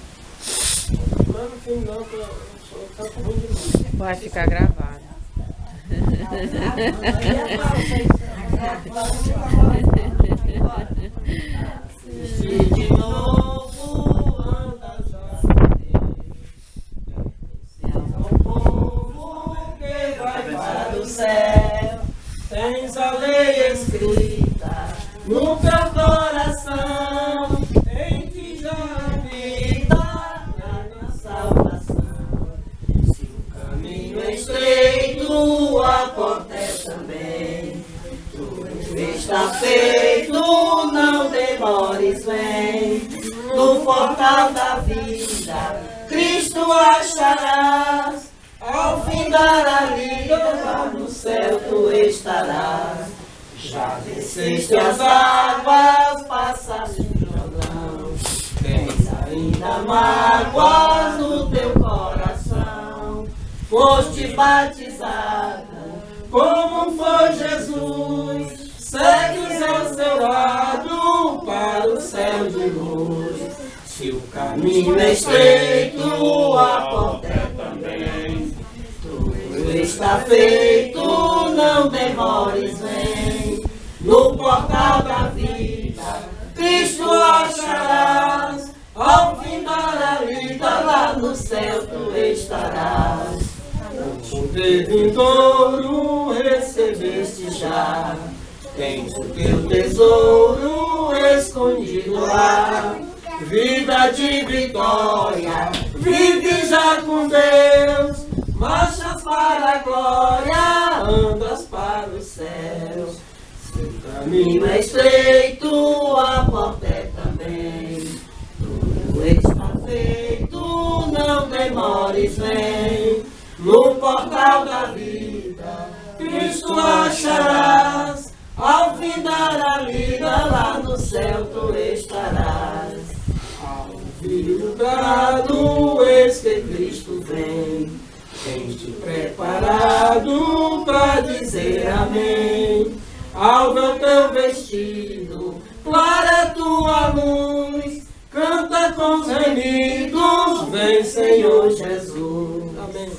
Não é no fim não, que eu canto ruim de novo. Vai ficar gravado. Se de novo andas a é o povo que vai para o céu. Tens a lei escrita no teu coração. Em ti já habita na salvação. Se o caminho é estreito, a porta é também. Tudo está feito, não demores, vem. No portal da vida, Cristo acharás. Ao findar a vida, lá no céu tu estarás. Já desceste as águas, passaste o Jordão. Tens ainda mágoas no teu coração. Foste batizada, como foi Jesus. Segues ao seu lado para o céu de luz. Se o caminho é estreito, a porta é também. Tudo está feito, não demores, vem. No portal da vida, Cristo acharás. Ao findar a vida, lá no céu tu estarás. O poder vindouro recebeste já. Tens o teu tesouro escondido lá. Vida de vitória, vive já com Deus. Marchas para a glória, andas para o céu. Seu caminho é estreito, a porta é também. Tudo está feito, não demores, vem. No portal da vida, Cristo acharás. Ao findar a vida, lá no céu tu estarás. Ao ouvir o brado, eis que Cristo vem. Tens te preparado para dizer amém. Ao ver teu vestido, clara a tua luz. Canta com os remidos, vem Senhor Jesus. Amém.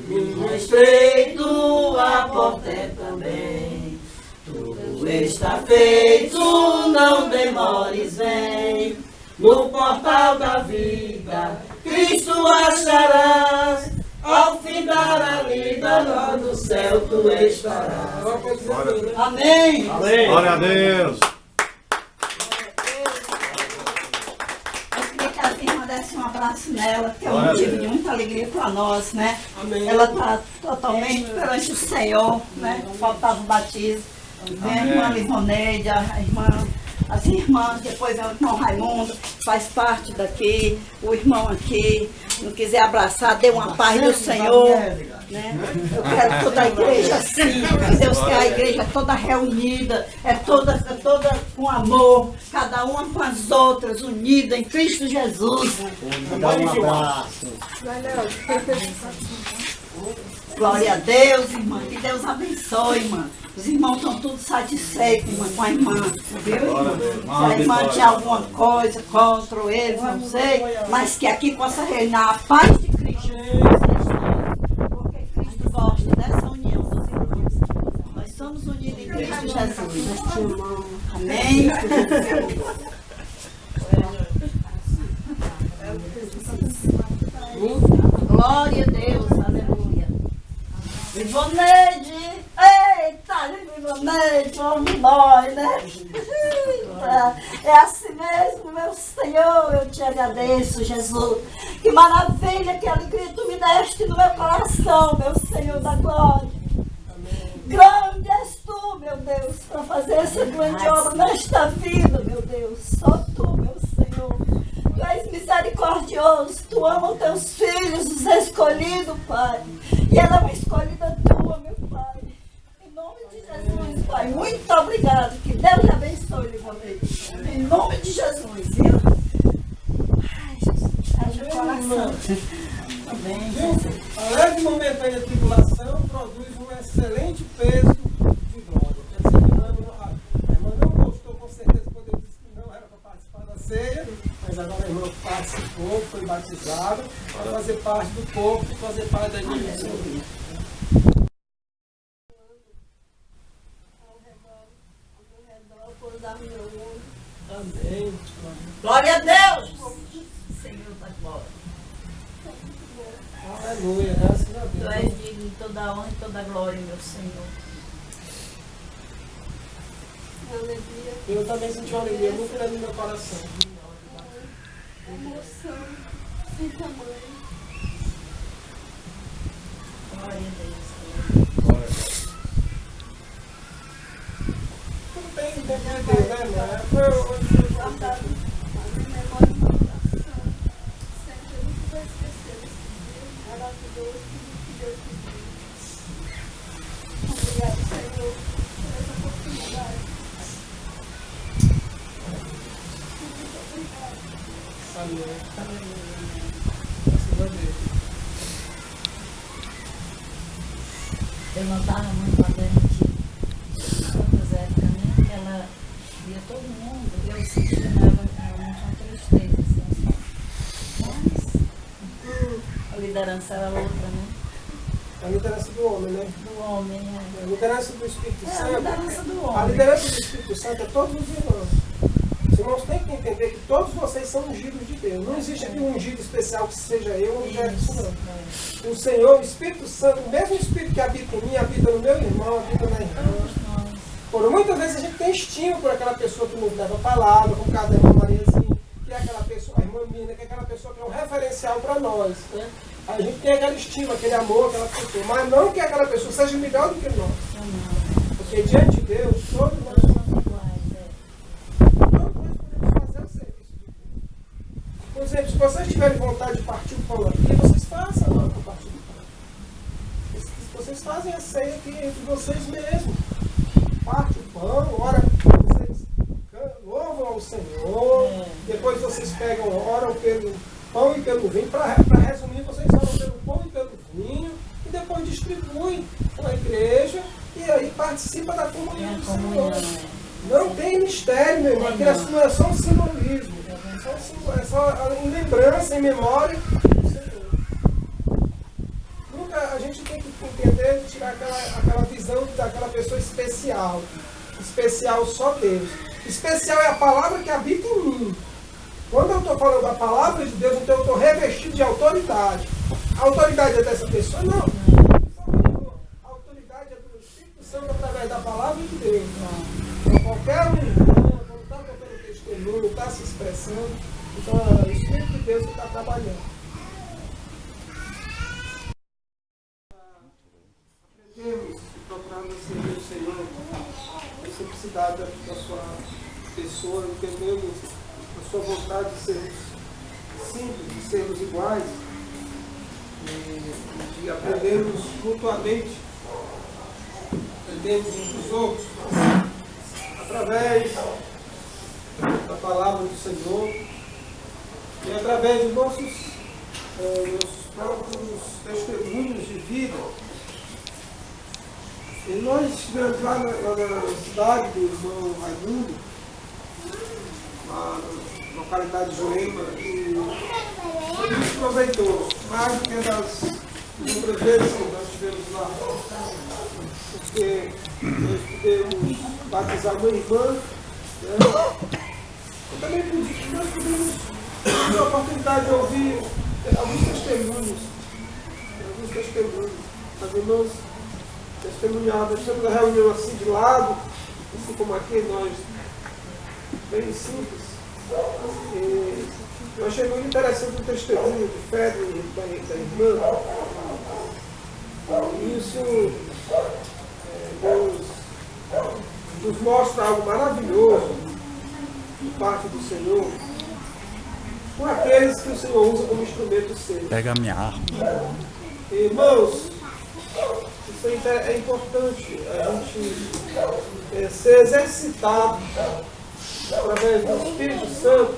Caminho estreito, a porta é também. Tudo está feito, não demores, vem. No portal da vida, Cristo acharás. Ao findar a vida, lá no céu tu estarás. Amém. Amém. Glória a Deus. Eu queria que a irmã desse um abraço nela, que é um Glória a motivo Deus. de muita alegria para nós, né? Amém. Ela está totalmente perante o Senhor, né? Faltava o batismo. Vem a irmã Livoneide, as irmãs, depois vem o irmão Raimundo, faz parte daqui, o irmão aqui, não quiser abraçar, dê uma paz do Senhor, né? Eu quero toda a igreja assim, que Deus quer a igreja toda reunida, toda com amor, cada uma com as outras, unida em Cristo Jesus. Dá um abraço. Glória a Deus, irmã, que Deus abençoe, irmã. Os irmãos estão todos satisfeitos, irmã, com a irmã, viu, irmã? Se a irmã tinha alguma coisa contra eles, não sei, mas que aqui possa reinar a paz de Cristo. Porque Cristo gosta dessa união dos irmãos. Nós somos unidos em Cristo Jesus. Amém? Glória a Deus, aleluia. Livoneide, eita, Livoneide, vamos nós, né? É assim mesmo, meu Senhor, eu te agradeço, Jesus. Que maravilha, que alegria tu me deste no meu coração, meu Senhor da glória. Grande és tu, meu Deus, para fazer essa grande obra nesta vida, meu Deus. Só tu, meu Senhor. Tu és misericordioso, tu ama os teus filhos, os escolhidos, Pai. E ela é uma escolhida tua, meu Pai. Em nome de Jesus, Pai. Muito obrigado. Que Deus te abençoe, Livoneide. Em nome de Jesus, viu? Ai, Jesus, haja coração. Amém, Jesus. A leve e momentânea tribulação produz um excelente peso de glória. Quer dizer, a irmã não gostou, com certeza, quando eu disse que não era para participar da ceia, mas agora a irmã participou, foi batizada, para fazer parte do corpo e fazer parte da igreja do Senhor. Amém. Glória a Deus! Senhor da glória. Aleluia, graças a Tu Deus. és digno de toda honra e toda glória, meu Senhor. Eu também senti uma alegria muito grande no meu coração. Emoção sem tamanho. Glória a Deus. Tudo bem, dentro de Deus, né, irmã? Foi Guardado na minha memória e no meu coração. Sempre eu nunca vou esquecer esse dia maravilhoso que Deus me deu. Obrigado, Senhor, por essa oportunidade. Muito obrigado. Amém. Graças a Deus. Eu notava muito quando a gente, outras épocas, né? Ela via todo mundo, eu sentia nela realmente uma tristeza, assim, mas a liderança era outra, né? A liderança do homem, né? Do homem, né? A liderança do Espírito É a Santo. liderança do A homem. liderança do Espírito Santo é todos os irmãos. Os irmãos têm que entender que todos vocês são ungidos de Deus. Não existe aqui um ungido especial que seja eu ou o Jefferson, não. O Senhor, o Espírito Santo, o mesmo Espírito que habita em mim, habita no meu irmão, habita na irmã. Por muitas vezes a gente tem estima por aquela pessoa que nos leva a palavra, como o caso da irmã Mariazinha, que é aquela pessoa, a irmã Mina, que é aquela pessoa que é um referencial para nós, né? A gente tem aquela estima, aquele amor, aquela pessoa, mas não que aquela pessoa seja melhor do que nós. Porque diante de Deus, todos nós somos iguais. Todos nós podemos fazer o serviço de Deus. Por exemplo, se vocês tiverem vontade de partir o pão aqui, vocês façam a hora para partir o pão. Vocês fazem a ceia aqui entre vocês mesmos. Parte o pão, ora, vocês louvam ao Senhor, depois vocês pegam, oram pelo pão e pelo vinho, para resumir, vocês oram pelo pão e pelo vinho, e depois distribuem para a igreja, e aí participa da comunhão do Senhor. Não tem mistério, meu irmão, aqui é só um simbolismo, é só em lembrança, em memória do Senhor. Nunca a gente tem que entender, tirar aquela visão daquela pessoa especial. Especial só Deus. Especial é a palavra que habita em mim. Quando eu estou falando da palavra de Deus, então eu estou revestido de autoridade. A autoridade é dessa pessoa? Não. A autoridade é do Espírito Santo através da palavra de Deus. Então, qualquer um, quando está contando testemunho, está se expressando, então é o Espírito de Deus que está trabalhando. Aprendemos e procuramos servir o Senhor, a simplicidade da sua pessoa, entendemos a sua vontade de sermos simples, de sermos iguais, e de aprendermos mutuamente, aprendemos uns dos outros, através da palavra do Senhor e através dos nossos próprios testemunhos de vida. E nós estivemos lá na cidade do irmão Raimundo, na localidade de Joema, e foi muito proveitoso, mais do que das outras vezes que nós estivemos lá, porque nós pudemos batizar uma irmã, né? E também nós pudemos ter a oportunidade de ouvir alguns testemunhos, as irmãs testemunhadas. Estamos na reunião assim de lado, assim como aqui nós, bem simples. E eu achei muito interessante o testemunho de fé da irmã. E isso nos mostra algo maravilhoso de parte do Senhor, com aqueles que o Senhor usa como instrumento seu. Pega a minha arma. Irmãos, isso é importante, a gente ser exercitado através do Espírito Santo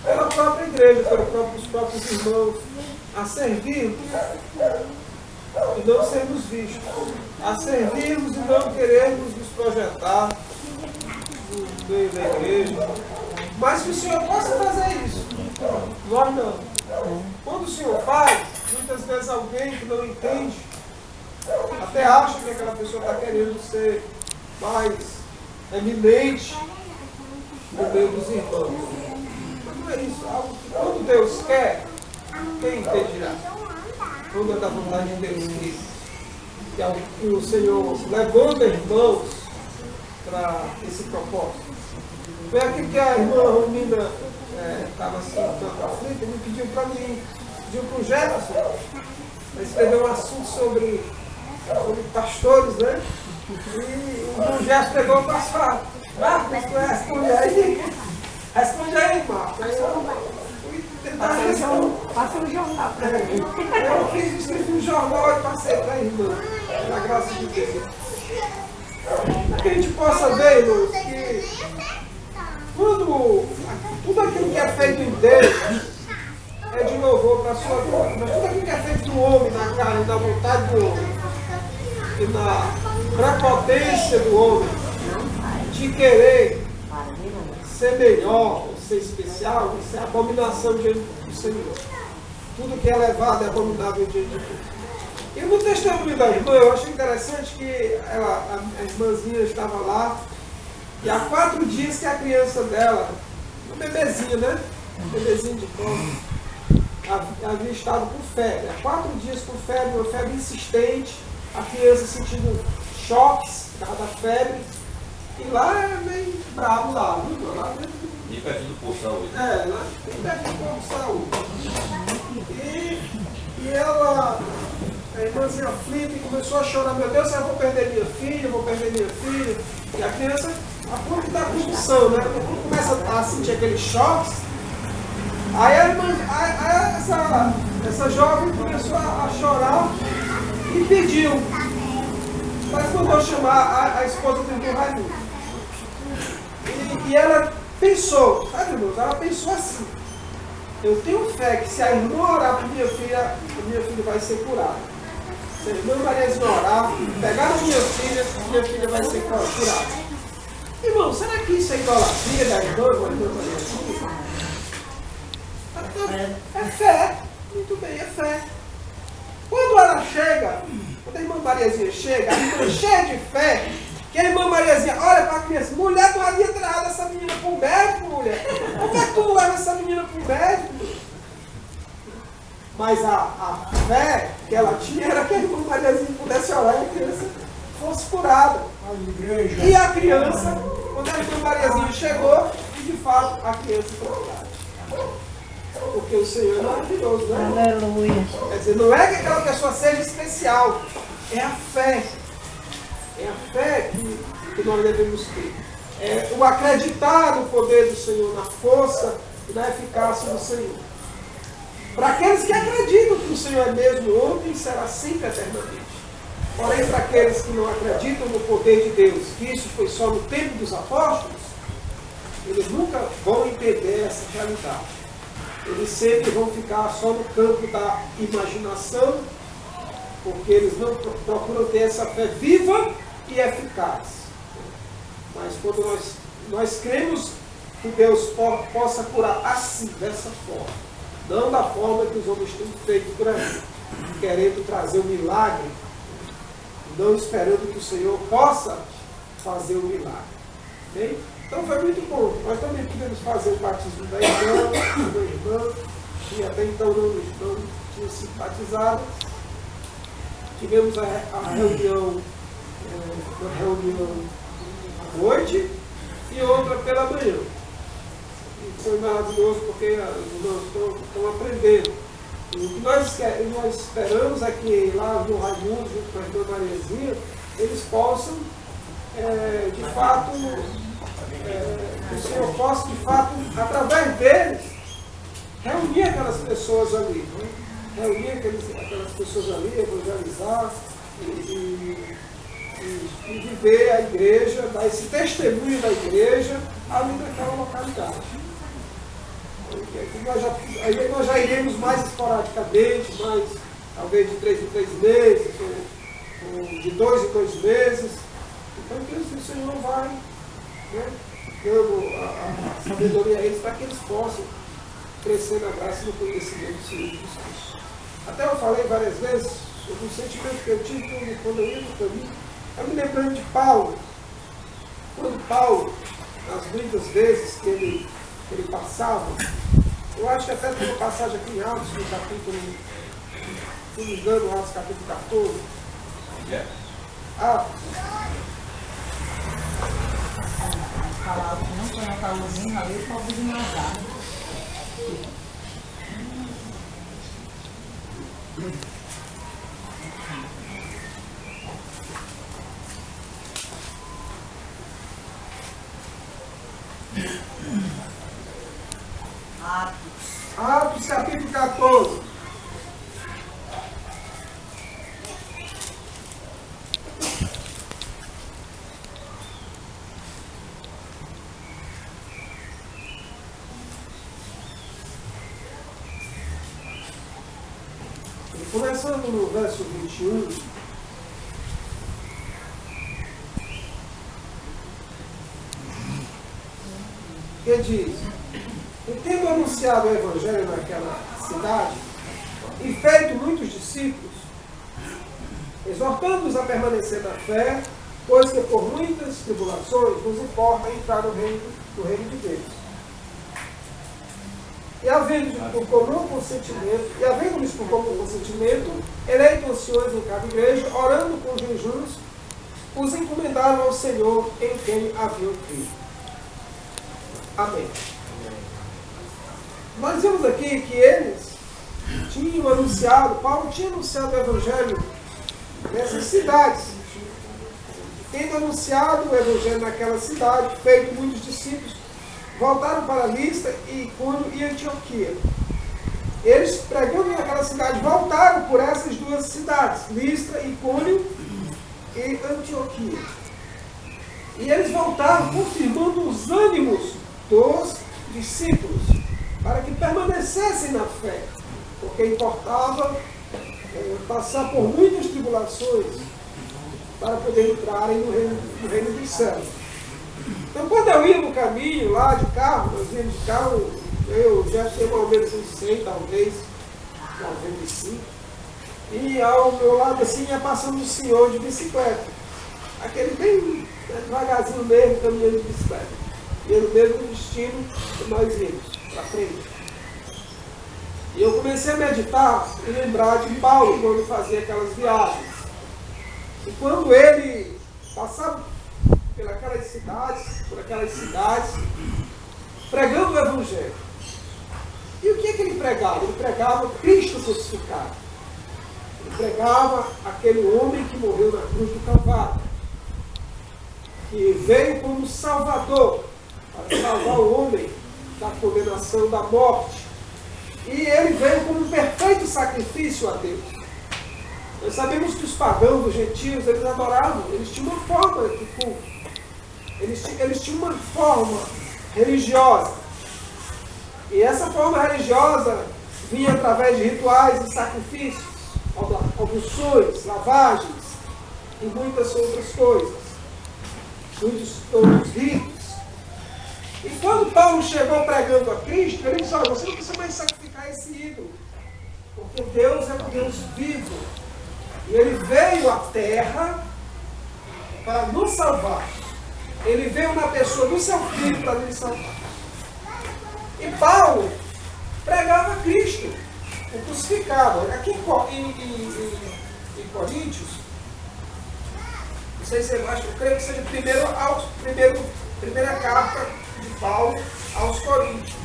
pela própria igreja, pelos próprios irmãos, a servirmos e não sermos vistos, a servirmos e não querermos nos projetar no meio da igreja, mas que o Senhor possa fazer isso, nós não. Quando o Senhor faz, muitas vezes alguém que não entende até acha que aquela pessoa está querendo ser mais eminente no meio dos irmãos. Mas não é isso. Algo que quando Deus quer, quem impedirá? Quando é da vontade de Deus que é algo que o Senhor levanta irmãos para esse propósito. Foi aqui que a irmã Romina estava assim, tanto aflita, me pediu para mim, pediu para o Jefferson para escrever um assunto sobre pastores, né? E o Jefferson pegou para falar. Marcos, responde aí. Responde aí, Marcos. Aí eu fui tentar responder. Passa o jornal para mim. Eu escrevi um jornal e passei para a irmã, pela graça de Deus. Para que a gente possa ver, irmãos, que quando tudo aquilo que é feito em Deus é de louvor para a sua glória, mas tudo aquilo que é feito do homem, na carne, na vontade do homem, e na prepotência do homem, de querer ser melhor, ou ser especial, isso é abominação diante do Senhor. Tudo que é levado é abominável diante de Deus. E no testemunho da irmã, eu achei interessante que a irmãzinha estava lá, e há 4 dias que a criança dela, um bebezinho, né? Um bebezinho de colo, havia estado com febre. Há 4 dias com febre, uma febre insistente, a criança sentindo choques por causa da febre. E lá é meio bravo lá, viu? Lá dentro. E pertinho do posto de saúde. Lá pertinho do posto de saúde. E ela, a irmãzinha aflita, e começou a chorar: meu Deus, eu vou perder minha filha, eu vou perder minha filha. E a criança, a ponto da convulsão, né? Quando começa a sentir aqueles choques, aí essa jovem começou a chorar e pediu, mas mandou chamar a esposa do irmão Raimundo. E ela pensou, sabe, irmãos? Ela pensou assim: eu tenho fé que se a irmã orar por minha filha vai ser curada. Se a irmã Mariazinha orar, pegar a minha filha vai ser curada. Irmão, será que isso é idolatria da irmã Mariazinha? É fé. Muito bem, é fé. Quando ela chega, quando a irmã Mariazinha chega, a irmã cheia de fé, Que a irmã Mariazinha olha para a criança, mulher, tu havia trazido essa menina para o médico, mulher. Como é que tu leva essa menina para o médico? Mas a fé que ela tinha era que a irmã Mariazinha pudesse orar e a criança fosse curada. E a criança, quando a irmã Mariazinha chegou, e de fato a criança foi curada. Porque o Senhor é maravilhoso, né? Aleluia. Quer dizer, não é que aquela pessoa seja especial, é a fé. É a fé que nós devemos ter. É o acreditar no poder do Senhor, na força e na eficácia do Senhor. Para aqueles que acreditam que o Senhor é mesmo ontem, será sempre eternamente. Porém, para aqueles que não acreditam no poder de Deus, que isso foi só no tempo dos apóstolos, eles nunca vão entender essa realidade. Eles sempre vão ficar só no campo da imaginação, porque eles não procuram ter essa fé viva e eficaz. Mas quando nós cremos que Deus possa curar assim, dessa forma, não da forma que os homens têm feito por aí, querendo trazer um milagre, não esperando que o Senhor possa fazer o milagre. Okay? Então foi muito bom. Nós também pudemos fazer o batismo da irmã, que até então não tinha sido batizada. Tivemos a reunião, uma reunião à noite e outra pela manhã. E foi maravilhoso porque os irmãos estão aprendendo. E o que nós esperamos é que lá no Raimundo, junto com a irmã Mariazinha, eles possam, de fato, o Senhor possa, de fato, através deles, reunir aquelas pessoas ali, né? Reunir aquelas pessoas ali, evangelizar e viver a igreja, dar esse testemunho da igreja ali naquela localidade. Aí nós já iremos mais esporadicamente, mais talvez de 3 em 3 meses, ou de 2 em 2 meses. Então que o Senhor vai, né, dando a sabedoria a eles para que eles possam crescer na graça e no conhecimento do Senhor Jesus Cristo. Até eu falei várias vezes sobre o sentimento que eu tive quando eu ia no caminho. Eu me lembrando de Paulo. Quando Paulo, nas muitas vezes que ele passava, eu acho que até tem uma passagem aqui em Atos, no capítulo, se não me engano, Atos capítulo 14. Atos. Falar que não foi na luzinha ali, só buzinar lá. Atos capítulo 14. Começando no verso 21, que diz: e tendo anunciado o Evangelho naquela cidade, e feito muitos discípulos, exortando-os a permanecer na fé, pois que por muitas tribulações nos importa entrar no reino de Deus. E havendo-lhes por comum consentimento, eleitos anciões em cada igreja, orando com jejuns, os encomendaram ao Senhor em quem haviam crido. Amém. Nós vemos aqui que eles tinham anunciado, Paulo tinha anunciado o Evangelho nessas cidades. Tendo anunciado o Evangelho naquela cidade, feito muitos discípulos, voltaram para Listra, Icônio e Antioquia. Eles, pregando naquela cidade, voltaram por essas duas cidades, Listra, Icônio e Antioquia. E eles voltaram confirmando os ânimos dos discípulos, para que permanecessem na fé, porque importava passar por muitas tribulações para poder entrarem no reino dos céus. Então, quando eu ia no caminho lá de carro, nós íamos de carro, eu já tinha mais ou menos uns 100, talvez, 95, e ao meu lado assim ia passando um senhor de bicicleta, aquele bem devagarzinho mesmo, caminhando de bicicleta. E no mesmo destino que nós íamos, para frente. E eu comecei a meditar e lembrar de Paulo, quando fazia aquelas viagens. E quando ele passava por aquelas cidades, pregando o Evangelho. E o que é que ele pregava? Ele pregava Cristo crucificado. Ele pregava aquele homem que morreu na cruz do Calvário, que veio como Salvador, para salvar o homem da condenação da morte. E ele veio como um perfeito sacrifício a Deus. Nós sabemos que os pagãos, os gentios, eles adoravam, eles tinham uma forma de culto. Eles tinham uma forma religiosa. E essa forma religiosa vinha através de rituais e sacrifícios, oblações, lavagens e muitas outras coisas. Muitos outros ritos. E quando Paulo chegou pregando a Cristo, ele disse: olha, você não precisa mais sacrificar esse ídolo, porque Deus é um Deus vivo. E ele veio à terra para nos salvar. Ele veio na pessoa do seu filho para nos salvar. E Paulo pregava Cristo, o crucificado. Aqui em Coríntios, não sei se eu creio que seja primeira carta de Paulo aos Coríntios.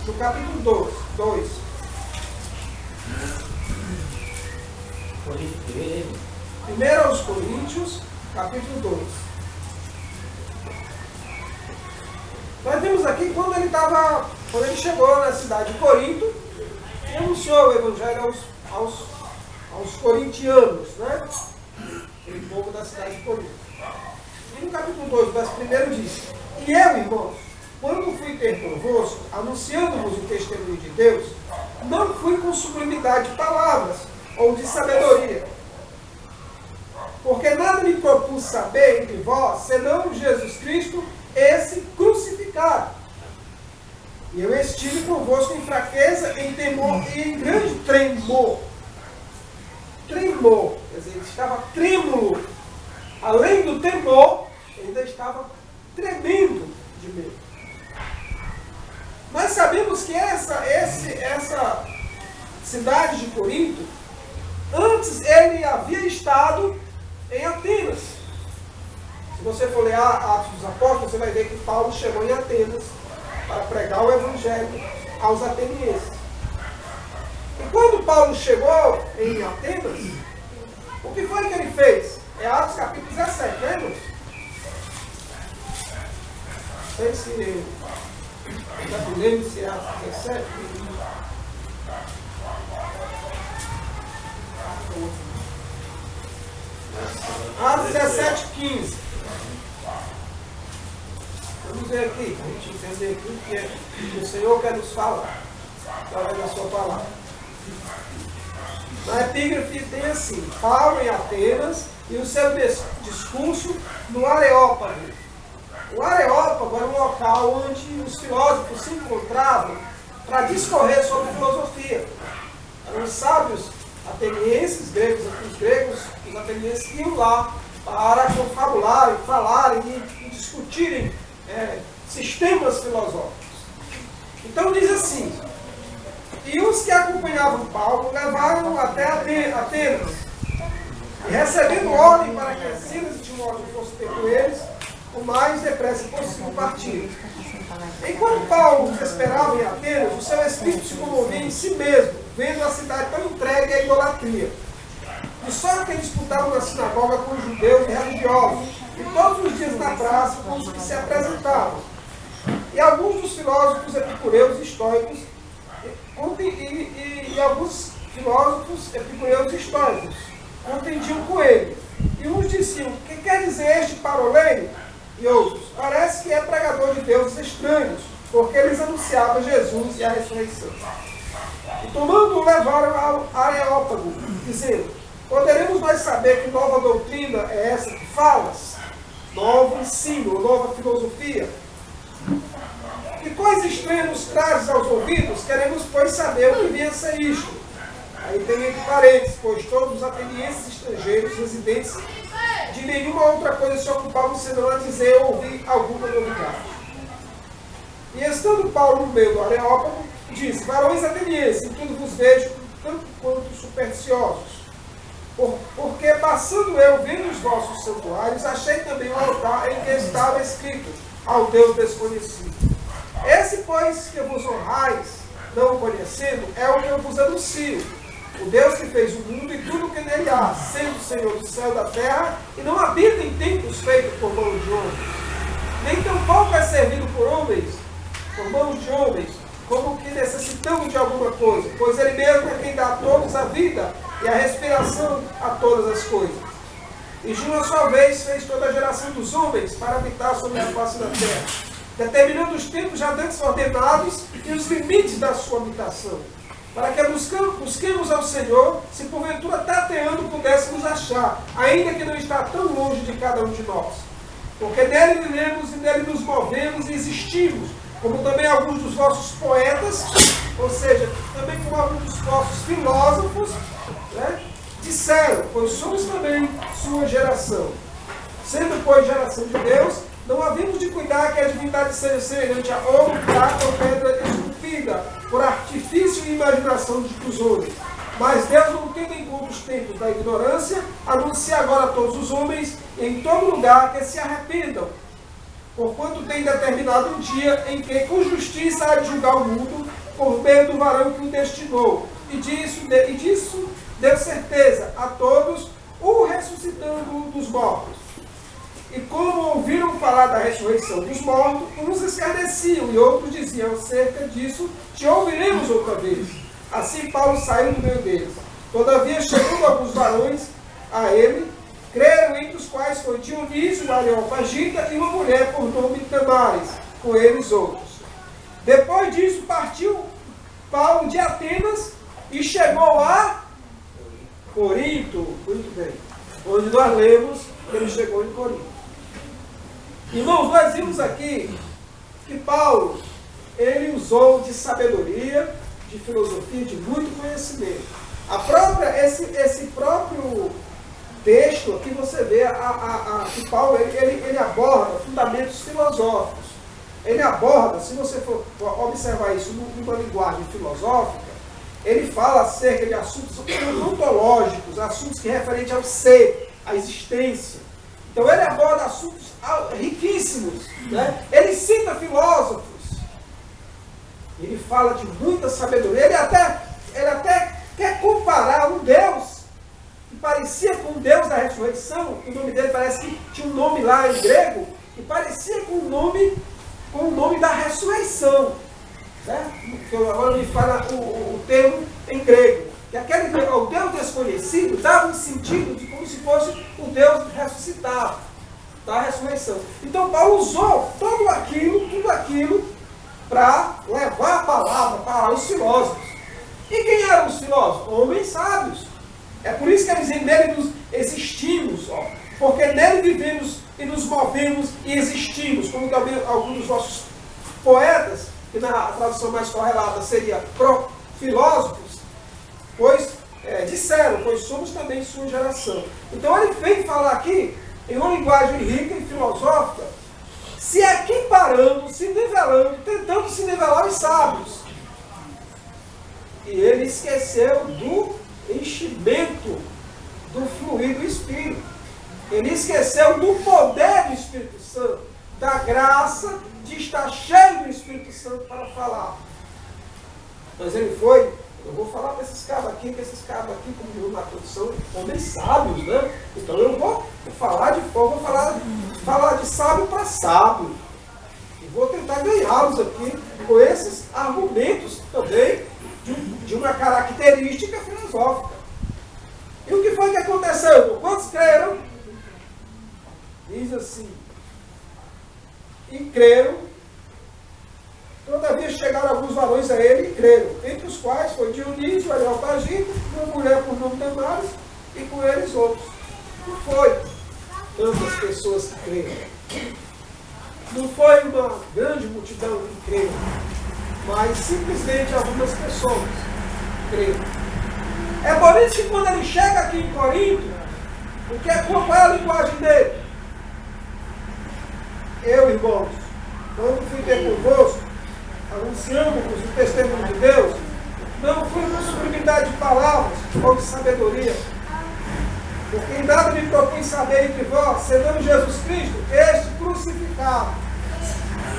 No capítulo 2. Primeiro aos Coríntios, capítulo 2. Nós vimos aqui quando ele chegou na cidade de Corinto, e anunciou o evangelho aos corintianos, né? Aquele povo da cidade de Corinto. E no capítulo 2, verso 1 diz: e eu, irmãos, quando fui ter convosco, anunciando-vos o testemunho de Deus, não fui com sublimidade de palavras ou de sabedoria, porque nada me propus saber entre vós, senão Jesus Cristo, esse crucificado. E eu estive convosco em fraqueza, em temor e em grande tremor. Tremor, quer dizer, ele estava trêmulo. Além do temor, ele ainda estava tremendo de medo. Nós sabemos que essa cidade de Corinto, antes ele havia estado em Atenas. Se você for ler Atos dos Apóstolos, você vai ver que Paulo chegou em Atenas para pregar o Evangelho aos atenienses. E quando Paulo chegou em Atenas, o que foi que ele fez? É Atos capítulo 17, né, irmãos? Não sei se lembre-se Atos 17. Atos 17, 15. Vamos ver aqui, para a gente entender tudo que o Senhor quer nos falar através da sua palavra. Na epígrafe tem assim: Paulo em Atenas e o seu discurso no Areópago. O Areópago era um local onde os filósofos se encontravam para discorrer sobre filosofia. Eram os sábios atenienses, os atenienses iam lá para confabularem, falarem e discutirem sistemas filosóficos. Então diz assim: e os que acompanhavam Paulo levaram até Atenas, e recebendo ordem para que Silas e Timóteo fossem ter com eles, o mais depressa possível partiram. Enquanto Paulo esperava em Atenas, o seu espírito se comovia em si mesmo, vendo a cidade tão entregue à idolatria. De sorte que eles disputavam na sinagoga com os judeus e religiosos, e todos os dias na praça com os que se apresentavam. E alguns dos filósofos epicureus e estoicos, e alguns filósofos epicureus e estoicos contendiam com ele. E uns diziam: que quer dizer este paroleio? E outros: parece que é pregador de deuses estranhos, porque eles anunciavam Jesus e a ressurreição. E tomando-o, levaram ao Areópago, dizendo: poderemos nós saber que nova doutrina é essa que falas? Novo ensino, nova filosofia? Que coisa estranha nos trazes aos ouvidos? Queremos, pois, saber o que vinha a ser isto. Aí tem entre parênteses, pois todos os atenienses estrangeiros residentes de nenhuma outra coisa se ocupavam senão a dizer ou ouvir alguma novidade. E estando Paulo no meio do Areópago, disse: varões atenienses, em tudo vos vejo tanto quanto supersticiosos. Porque passando eu, vendo os vossos santuários, achei também um altar em que estava escrito: ao Deus desconhecido. Esse, pois, que vos honrais, não o conhecendo, é o que eu vos anuncio. O Deus que fez o mundo e tudo o que nele há, sendo o Senhor do céu e da terra, e não habita em templos feitos por mão de homens. Nem tampouco é servido por homens, por mão de homens, como que necessitamos de alguma coisa, pois Ele mesmo é quem dá a todos a vida e a respiração a todas as coisas. E de uma só vez fez toda a geração dos homens para habitar sobre a face da terra, determinando os tempos já dantes ordenados e os limites da sua habitação, para que busquemos ao Senhor, se porventura tateando pudéssemos achar, ainda que não está tão longe de cada um de nós. Porque nele vivemos e nele nos movemos e existimos, como também alguns dos vossos poetas, ou seja, também como alguns dos vossos filósofos, né, disseram, pois somos também sua geração. Sendo, pois, geração de Deus, não havemos de cuidar que a divindade seja semelhante a ouro, prata ou pedra esculpida, por artifício e imaginação dos homens. Mas Deus, não tendo em conta os tempos da ignorância, anuncia agora a todos os homens, em todo lugar, que se arrependam, porquanto tem determinado um dia em que, com justiça, há de julgar o mundo, por meio do varão que o destinou. E disso deu certeza a todos, o ressuscitando dos mortos. E como ouviram falar da ressurreição dos mortos, uns escarneciam e outros diziam: acerca disso te ouviremos outra vez. Assim Paulo saiu do meio deles. Todavia, chegando alguns varões a ele, creram, entre os quais foi Dionísio, o Areopagita, e uma mulher por nome Tamares, com eles outros. Depois disso, partiu Paulo de Atenas e chegou a Corinto, muito bem, onde nós lemos que ele chegou em Corinto. Irmãos, nós vimos aqui que Paulo, ele usou de sabedoria, de filosofia, de muito conhecimento. Esse próprio texto aqui você vê que Paulo ele aborda fundamentos filosóficos. Ele aborda, se você for observar isso numa linguagem filosófica, ele fala acerca de assuntos ontológicos, assuntos que referem ao ser, à existência. Então ele aborda assuntos riquíssimos, né? Ele cita filósofos, ele fala de muita sabedoria, ele até quer comparar um Deus que parecia com o Deus da ressurreição. O nome dele parece que tinha um nome lá em grego, que parecia com o nome da ressurreição. Certo? Agora me fala o termo em grego. E o Deus desconhecido dava um sentido de como se fosse o Deus ressuscitado, da ressurreição. Então Paulo usou tudo aquilo para levar a palavra para os filósofos. E quem eram os filósofos? Homens sábios. É por isso que eles dizem: nele nos existimos, porque nele vivemos e nos movemos e existimos, como também alguns dos nossos poetas, que na tradução mais correlata seria filósofos, pois disseram, pois somos também sua geração. Então ele vem falar aqui, em uma linguagem rica e filosófica, se equiparando, se nivelando, tentando se nivelar os sábios. E ele esqueceu do enchimento do fluir do Espírito. Ele esqueceu do poder do Espírito Santo, da graça de estar cheio do Espírito Santo para falar. Mas ele foi: eu vou falar para esses cabos aqui, como viu na tradução, homens sábios, né? Então eu vou falar de forma, falar de sábio para sábio. E vou tentar ganhá-los aqui com esses argumentos também de uma característica filosófica. E o que foi que aconteceu? Quantos creram? Diz assim: e creram. Todavia chegaram alguns varões a ele e creram, entre os quais foi Dionísio, Areopagita, uma mulher por nome Damares, e com eles outros. Não foi tantas pessoas que creram. Não foi uma grande multidão que creu, mas simplesmente algumas pessoas creram. É por isso que quando ele chega aqui em Corinto, qual é a linguagem dele? Eu, irmãos, quando fui ter convosco, anunciando-vos o testemunho de Deus, não fui com sublimidade de palavras ou de sabedoria, porque em nada me propus saber entre vós, senão Jesus Cristo, este crucificado.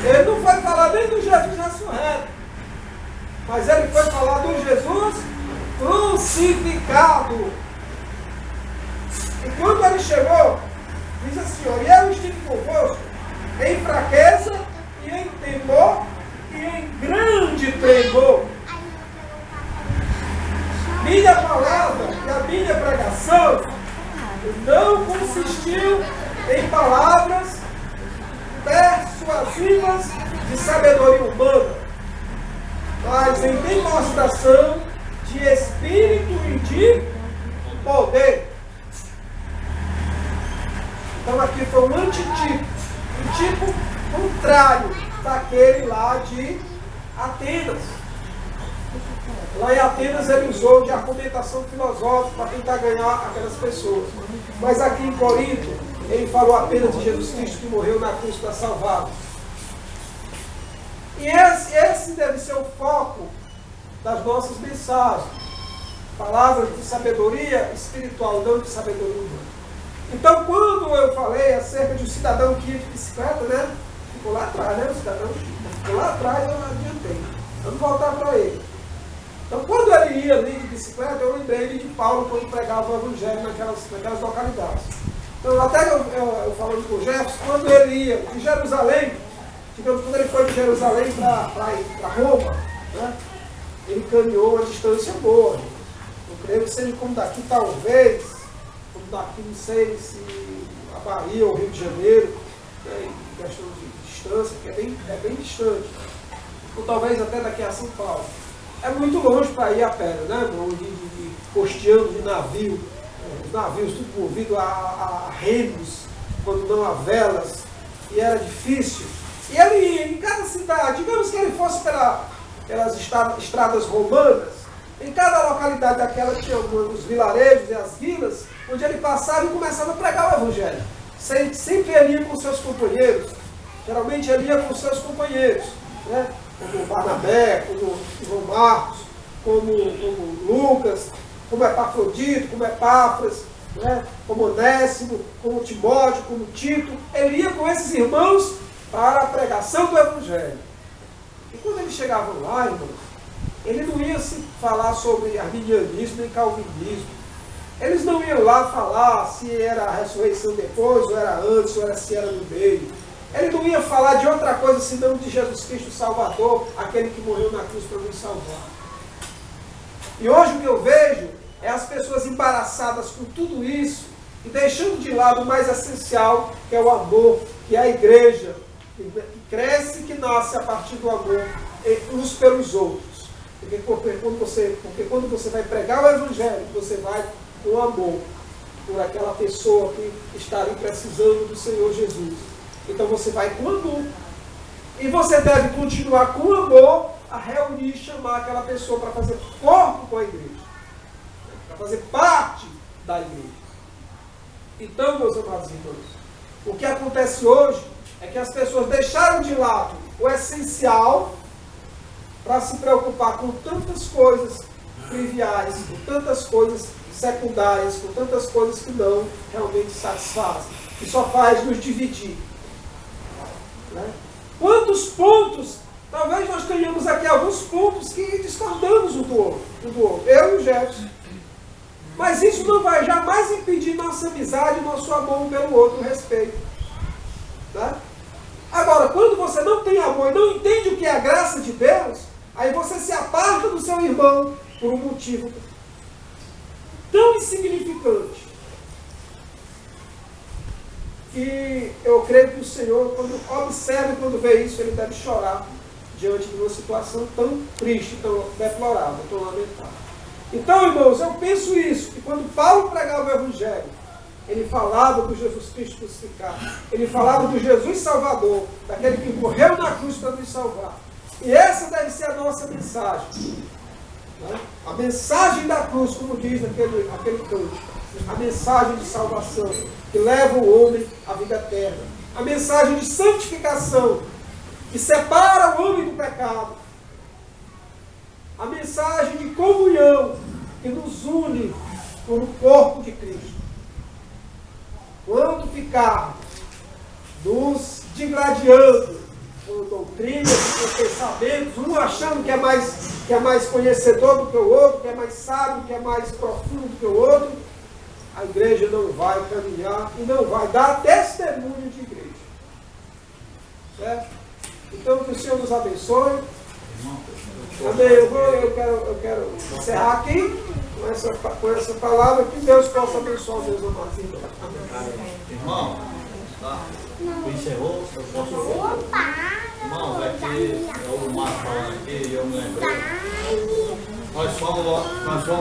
Ele não foi falar nem do Jesus ressurreto, mas ele foi falar do Jesus crucificado. E quando ele chegou, diz assim, ó, e eu estive convosco em fraqueza e em temor e em grande tremor. Minha palavra e a minha pregação não consistiu em palavras persuasivas de sabedoria humana, mas em demonstração de espírito e de poder. Então aqui foi um antitipo, um tipo contrário daquele lá de Atenas. Lá em Atenas ele usou de argumentação filosófica para tentar ganhar aquelas pessoas. Mas aqui em Corinto, ele falou apenas de Jesus Cristo que morreu na cruz para salvá-los. E esse deve ser o foco das nossas mensagens. Palavras de sabedoria espiritual, não de sabedoria humana. Então, quando eu falei acerca de um cidadão que ia de bicicleta, né? Ficou lá atrás, né? O cidadão ficou lá atrás, eu adiantei. Vamos voltar para ele. Então, quando ele ia ali de bicicleta, eu lembrei de Paulo quando pregava o evangelho naquelas localidades. Então, até eu falando com o Jefferson, quando ele ia de Jerusalém, digamos, quando ele foi de Jerusalém para Roma, né? Ele caminhou uma distância boa. Eu creio que seja como daqui, talvez, como daqui, não sei se a Bahia ou Rio de Janeiro, né, em questão de distância, que é bem distante. Ou talvez até daqui a São Paulo. É muito longe para ir a pé, né, de costeando de navio. Os navios tudo movido a remos, quando não a velas, e era difícil. E ele ia em cada cidade, digamos que ele fosse pelas estradas romanas, em cada localidade daquela tinha os vilarejos e as vilas, onde ele passava e começava a pregar o evangelho. Sempre ele ia com seus companheiros, geralmente ele ia com seus companheiros, né? Como Barnabé, como João Marcos, como Lucas, como Epafrodito, como Epáfras, né? Como Onésimo, como Timóteo, como Tito. Ele ia com esses irmãos para a pregação do evangelho. E quando eles chegavam lá, irmãos, ele não ia se falar sobre arminianismo nem calvinismo. Eles não iam lá falar se era a ressurreição depois, ou era antes, ou se era no meio. Ele não ia falar de outra coisa senão de Jesus Cristo Salvador, aquele que morreu na cruz para nos salvar. E hoje o que eu vejo é as pessoas embaraçadas com tudo isso e deixando de lado o mais essencial, que é o amor, que é a igreja, que cresce e que nasce a partir do amor uns pelos outros. Porque quando você vai pregar o evangelho, você vai com amor por aquela pessoa que está ali precisando do Senhor Jesus. Então você vai com amor. E você deve continuar com amor a reunir e chamar aquela pessoa para fazer corpo com a igreja. Para fazer parte da igreja. Então, meus amados irmãos, o que acontece hoje é que as pessoas deixaram de lado o essencial para se preocupar com tantas coisas triviais, com tantas coisas secundárias, com tantas coisas que não realmente satisfazem, que só faz nos dividir. Né? Quantos pontos, talvez nós tenhamos aqui alguns pontos que discordamos um do outro, eu e o Jefferson. Mas isso não vai jamais impedir nossa amizade, nosso amor um pelo outro, respeito. Né? Agora, quando você não tem amor e não entende o que é a graça de Deus, aí você se aparta do seu irmão por um motivo tão insignificante. E eu creio que o Senhor, quando observa e quando vê isso, ele deve chorar diante de uma situação tão triste, tão deplorável, tão lamentável. Então, irmãos, eu penso isso, que quando Paulo pregava o Evangelho, ele falava do Jesus Cristo crucificado, ele falava do Jesus Salvador, daquele que morreu na cruz para nos salvar. E essa deve ser a nossa mensagem. Né? A mensagem da cruz, como diz aquele canto, a mensagem de salvação, que leva o homem à vida eterna. A mensagem de santificação, que separa o homem do pecado. A mensagem de comunhão, que nos une como corpo de Cristo. Quando ficarmos nos digladiando com doutrinas, com pensamentos, um achando que é mais conhecedor do que o outro, que é mais sábio, que é mais profundo do que o outro, a igreja não vai caminhar e não vai dar testemunho de igreja. Certo? Então, que o Senhor nos abençoe. Amém. Eu quero encerrar aqui com essa palavra, que Deus possa abençoar os meus amados irmãos. Amém. Irmão, tá? Tu encerrou? Eu posso falar? Irmão, é que o Marcos falando aqui e eu me lembrei. Nós fomos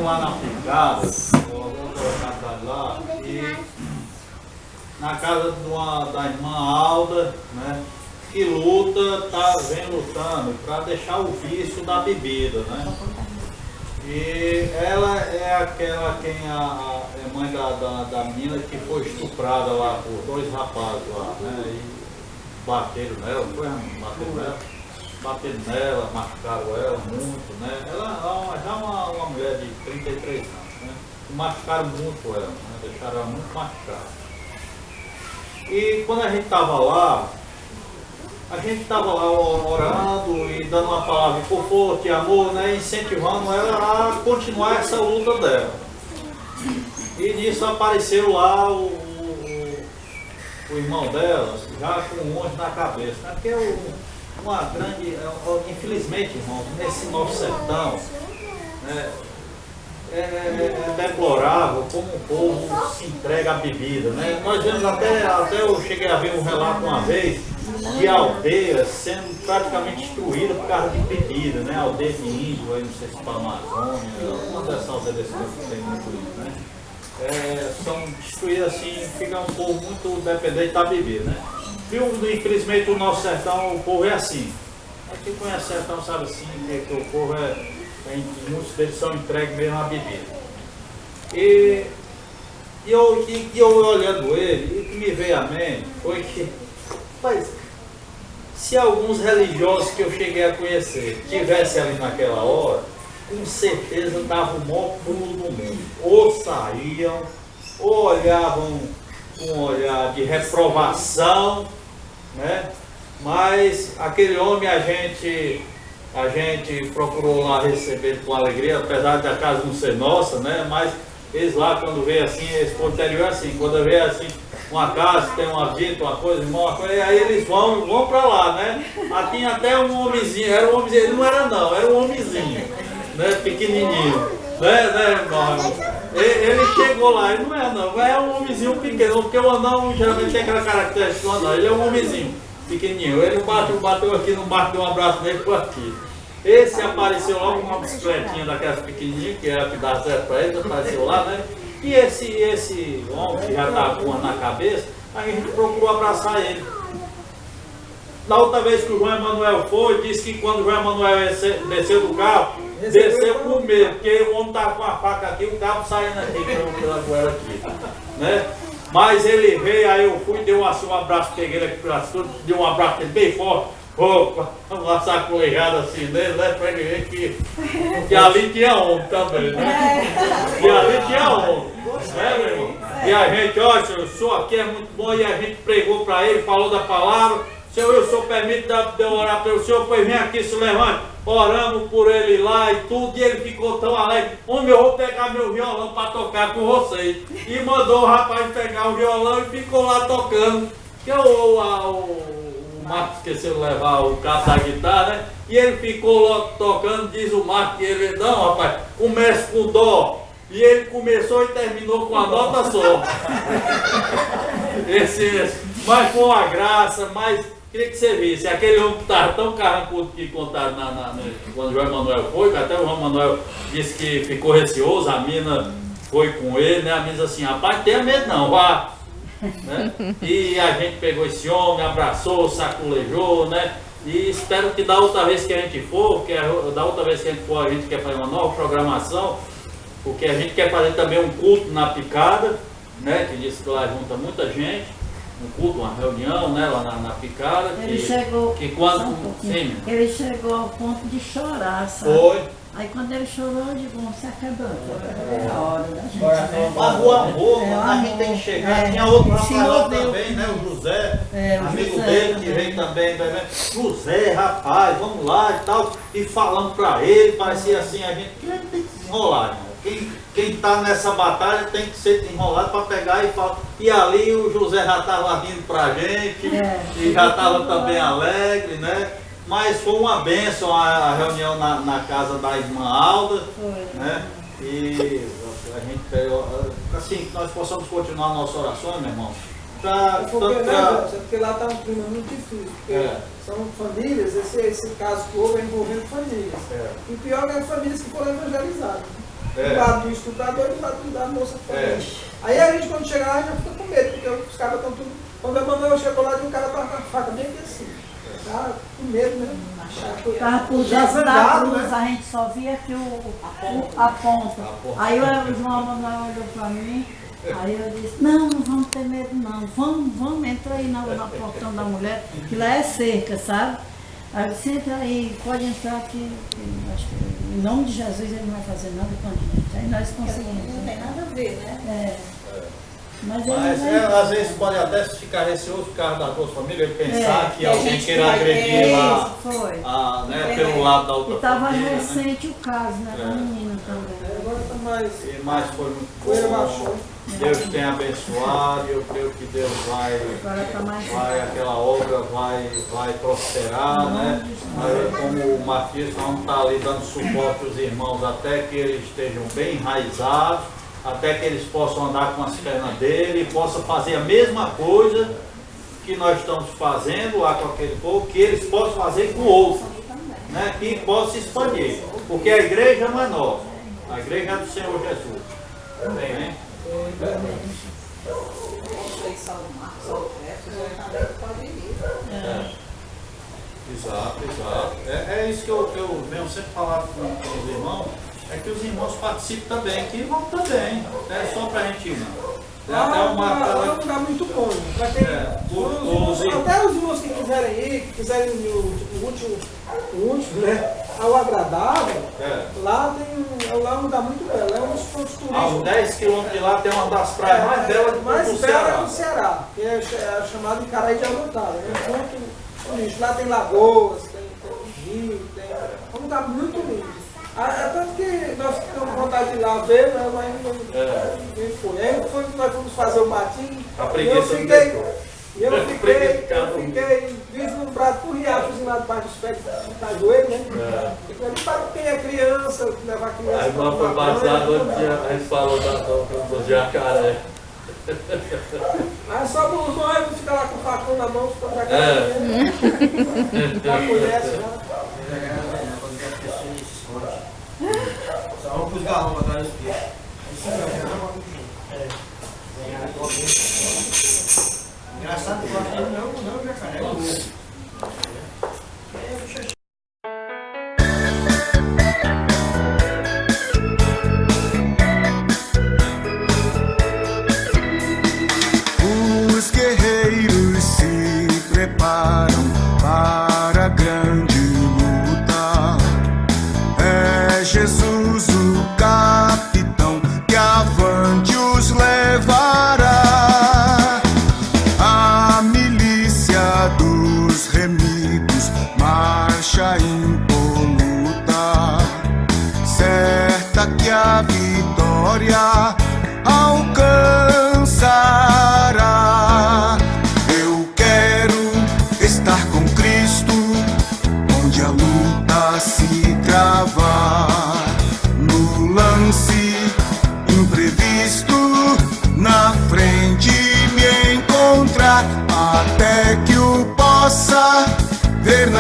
lá na picada, lá, e na casa da irmã Alda, né? Que vem lutando para deixar o vício da bebida, né? E ela é aquela é mãe da menina que foi estuprada lá por 2 rapazes lá, né? E bateram nela, não foi? Bateram nela, machucaram ela muito, né? Ela já é uma mulher de 33 anos, né? E machucaram muito ela, né? Deixaram ela muito machucada. E quando a gente estava lá orando e dando uma palavra de conforto e amor, né, incentivando ela a continuar essa luta dela. E nisso apareceu lá o irmão dela, já com um monte na cabeça. Né, porque uma grande, infelizmente, irmão, nesse nosso sertão, né, é deplorável como o povo se entrega à bebida. Né? Nós vemos até eu cheguei a ver um relato uma vez de aldeias sendo praticamente destruídas por causa de bebida, né? Aldeia de índio, aí não sei se para a Amazônia, uma dessas aldeias desse tempo que tem muito isso, né? São destruídas assim, fica um povo muito dependente da bebida, né? E infelizmente o nosso sertão, o povo é assim. Quem conhece o sertão sabe assim, que o povo muitos deles são entregues mesmo à bebida. E eu olhando ele, o que me veio à mente foi que, mas, se alguns religiosos que eu cheguei a conhecer tivessem ali naquela hora, com certeza davam o maior pulo do mundo. Ou saíam, ou olhavam com um olhar de reprovação, né? Mas aquele homem a gente procurou lá receber com alegria, apesar da casa não ser nossa, né? Mas eles lá, quando vê assim, esse povo interior é assim, quando vê assim, uma casa, tem uma visita, uma coisa, uma coisa, e aí eles vão para lá, né? Tinha até um homenzinho, era um homenzinho, ele não era não, era um homenzinho, né? Pequenininho, né, irmão? Ele chegou lá, ele não é não, é um homenzinho pequeno, porque o anão geralmente tem aquela característica do anão, ele é um homenzinho pequenininho, ele bateu aqui, não bateu um abraço nele por aqui. Esse apareceu logo com uma bicicletinha daquelas pequenininhas, que era que dá certo para ele, apareceu lá, né? E esse homem que já estava com uma na cabeça, a gente procurou abraçar ele. Na outra vez que o João Emanuel foi, disse que quando o João Emanuel desceu do carro, desceu com medo, porque o homem estava com a faca aqui, o carro saindo aqui pela goela aqui, né? Mas ele veio, aí eu fui, dei um abraço, peguei ele aqui pelas costas, dei um abraço dele bem forte, uma sacolejada assim nele, né? Para ele ver que ali tinha homem também, né? E ali tinha homem, né, meu irmão? E a gente, olha, o senhor aqui é muito bom, e a gente pregou para ele, falou da palavra. Senhor, o senhor permite de eu orar pelo senhor, pois vem aqui, se levante. Oramos por ele lá e tudo, e ele ficou tão alegre. Homem, eu vou pegar meu violão para tocar com vocês. E mandou o rapaz pegar o violão e ficou lá tocando. Que o Marcos esqueceu de levar o cabo da guitarra, né? E ele ficou lá tocando, diz o Marcos, que ele, não, rapaz, comece com dó. E ele começou e terminou com a nota só. Mas com a graça, mas Queria que você visse, aquele homem que estava tão carrancudo que contaram quando o João Manuel foi, que até o João Manuel disse que ficou receoso, a mina foi com ele, né? A mina disse assim, rapaz, tenha medo não, vá. Né? E a gente pegou esse homem, abraçou, saculejou, né? E espero que da outra vez que a gente for, da outra vez que a gente for, a gente quer fazer uma nova programação, porque a gente quer fazer também um culto na Picada, né? Que disse que lá junta muita gente, um culto, uma reunião, né? Lá na Picada. Ele chegou. Que quando. Sim, ele chegou ao ponto de chorar, sabe? Foi. Aí quando ele chorou, eu digo, você acabou. É a hora da gente. Né? Mas o amor, a gente tem que chegar. Tinha outro rapaz lá também, né? O José, amigo dele que veio também. José, rapaz, vamos lá e tal. E falando pra ele, parecia assim, a gente tem que desenrolar, irmão. Quem está nessa batalha tem que ser desenrolado para pegar e falar. E ali o José já estava rindo para a gente, e já estava também alegre, né? Mas foi uma bênção a reunião na casa da irmã Alda, né? E a gente, assim, que nós possamos continuar nossas orações, meu irmão. Porque lá está um clima muito difícil, porque são famílias, esse caso que houve é envolvendo famílias. E pior é famílias que foram evangelizadas. Do lado do estuprador e do lado da moça que foi. Aí a gente quando chega lá já fica com medo, porque os caras estão tudo. Quando a Manuel chegou lá, o cara estava com a faca bem assim. Tá com medo, né? Estava por dentro da cruz, a gente só via aqui a ponta. Aí o João Manuel olhou para mim, aí eu disse, não vamos ter medo não, vamos entrar aí na portão da mulher, que lá é cerca, sabe? Aí eu disse, entra aí, pode entrar aqui, acho que em nome de Jesus ele não vai fazer nada com a gente. Aí nós conseguimos. Não tem nada a ver, né? Mas às vezes pode até ficar receoso por causa da tua família, ele pensar que alguém queira agredir lá, né, pelo lado da outra família. E estava recente o caso, né, da menina também. Agora está mais. Mas foi muito bom. Deus tem abençoado, eu creio que Deus vai aquela obra vai prosperar, né? Como o Matias, vamos estar ali dando suporte aos irmãos até que eles estejam bem enraizados, até que eles possam andar com as pernas dele e possam fazer a mesma coisa que nós estamos fazendo lá com aquele povo, que eles possam fazer com o outro, né? Que possa se expandir, porque a igreja não é nossa, a igreja é do Senhor Jesus. Amém, né? Exato. É isso que eu mesmo sempre falava com os irmãos, é que os irmãos participem também, que vão também, não é só para a gente ir, não. É um lugar muito bom. Até os irmãos que quiserem ir, que quiserem o último, né? Ao agradável, lá é um lugar muito belo, é um dos pontos turísticos. A uns 10 quilômetros de lá tem uma das praias mais belas do Ceará, que é chamado de Caraí de Alvotada, né? Ponto turístico. Lá tem lagoas, tem rio, é um lugar muito lindo. Tanto que nós temos vontade de ir lá ver, mas ainda não foi. Aí nós fomos fazer o batismo. E eu fiquei vislumbrado por riachos lá debaixo dos pés de Itajueiro, né? Para quem é criança, levar criança. A irmã foi batizada outro dia, a gente falou do jacaré. Aí só os noivos ficam lá com o facão na mão, ficam jacaré. Já conhece, já. Só vamos pros galões pra trás do peixe. Engraçado que eu acho que não, jacaré. Os guerreiros se preparam para a grande luta. É Jesus o capitão que avante os levará. A milícia dos remidos marcha impoluta, certa que a vitória alcançará. Eu quero estar com Cristo, onde a luta se travar. No lance imprevisto, na frente me encontrar, até que o possa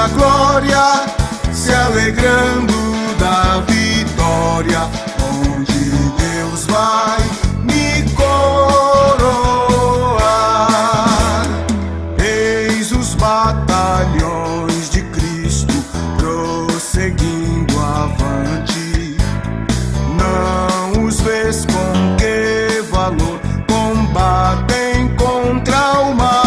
glória, se alegrando da vitória, onde Deus vai me coroar. Eis os batalhões de Cristo prosseguindo avante. Não os vês com que valor combatem contra o mal.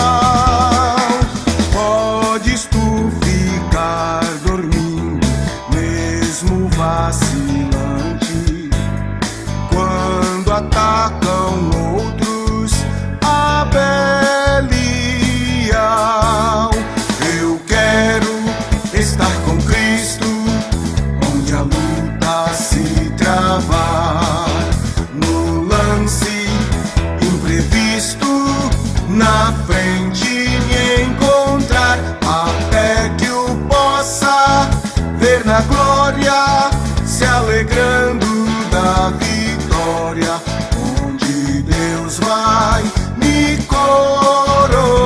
Podes tu ficar dormindo, mesmo vacilante, quando atacam outros a Belial. Eu quero estar com Cristo, onde a luta se travar. No lance imprevisto, na frente me encontrar, até que eu possa ver na glória, se alegrando da vitória, onde Deus vai me coroar.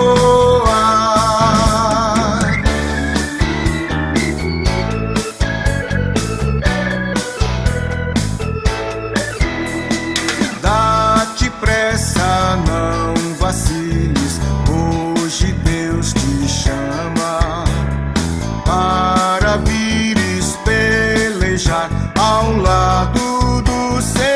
Dá-te pressa, não vaciles, hoje Deus te chama para vires pelejar ao lado do Senhor.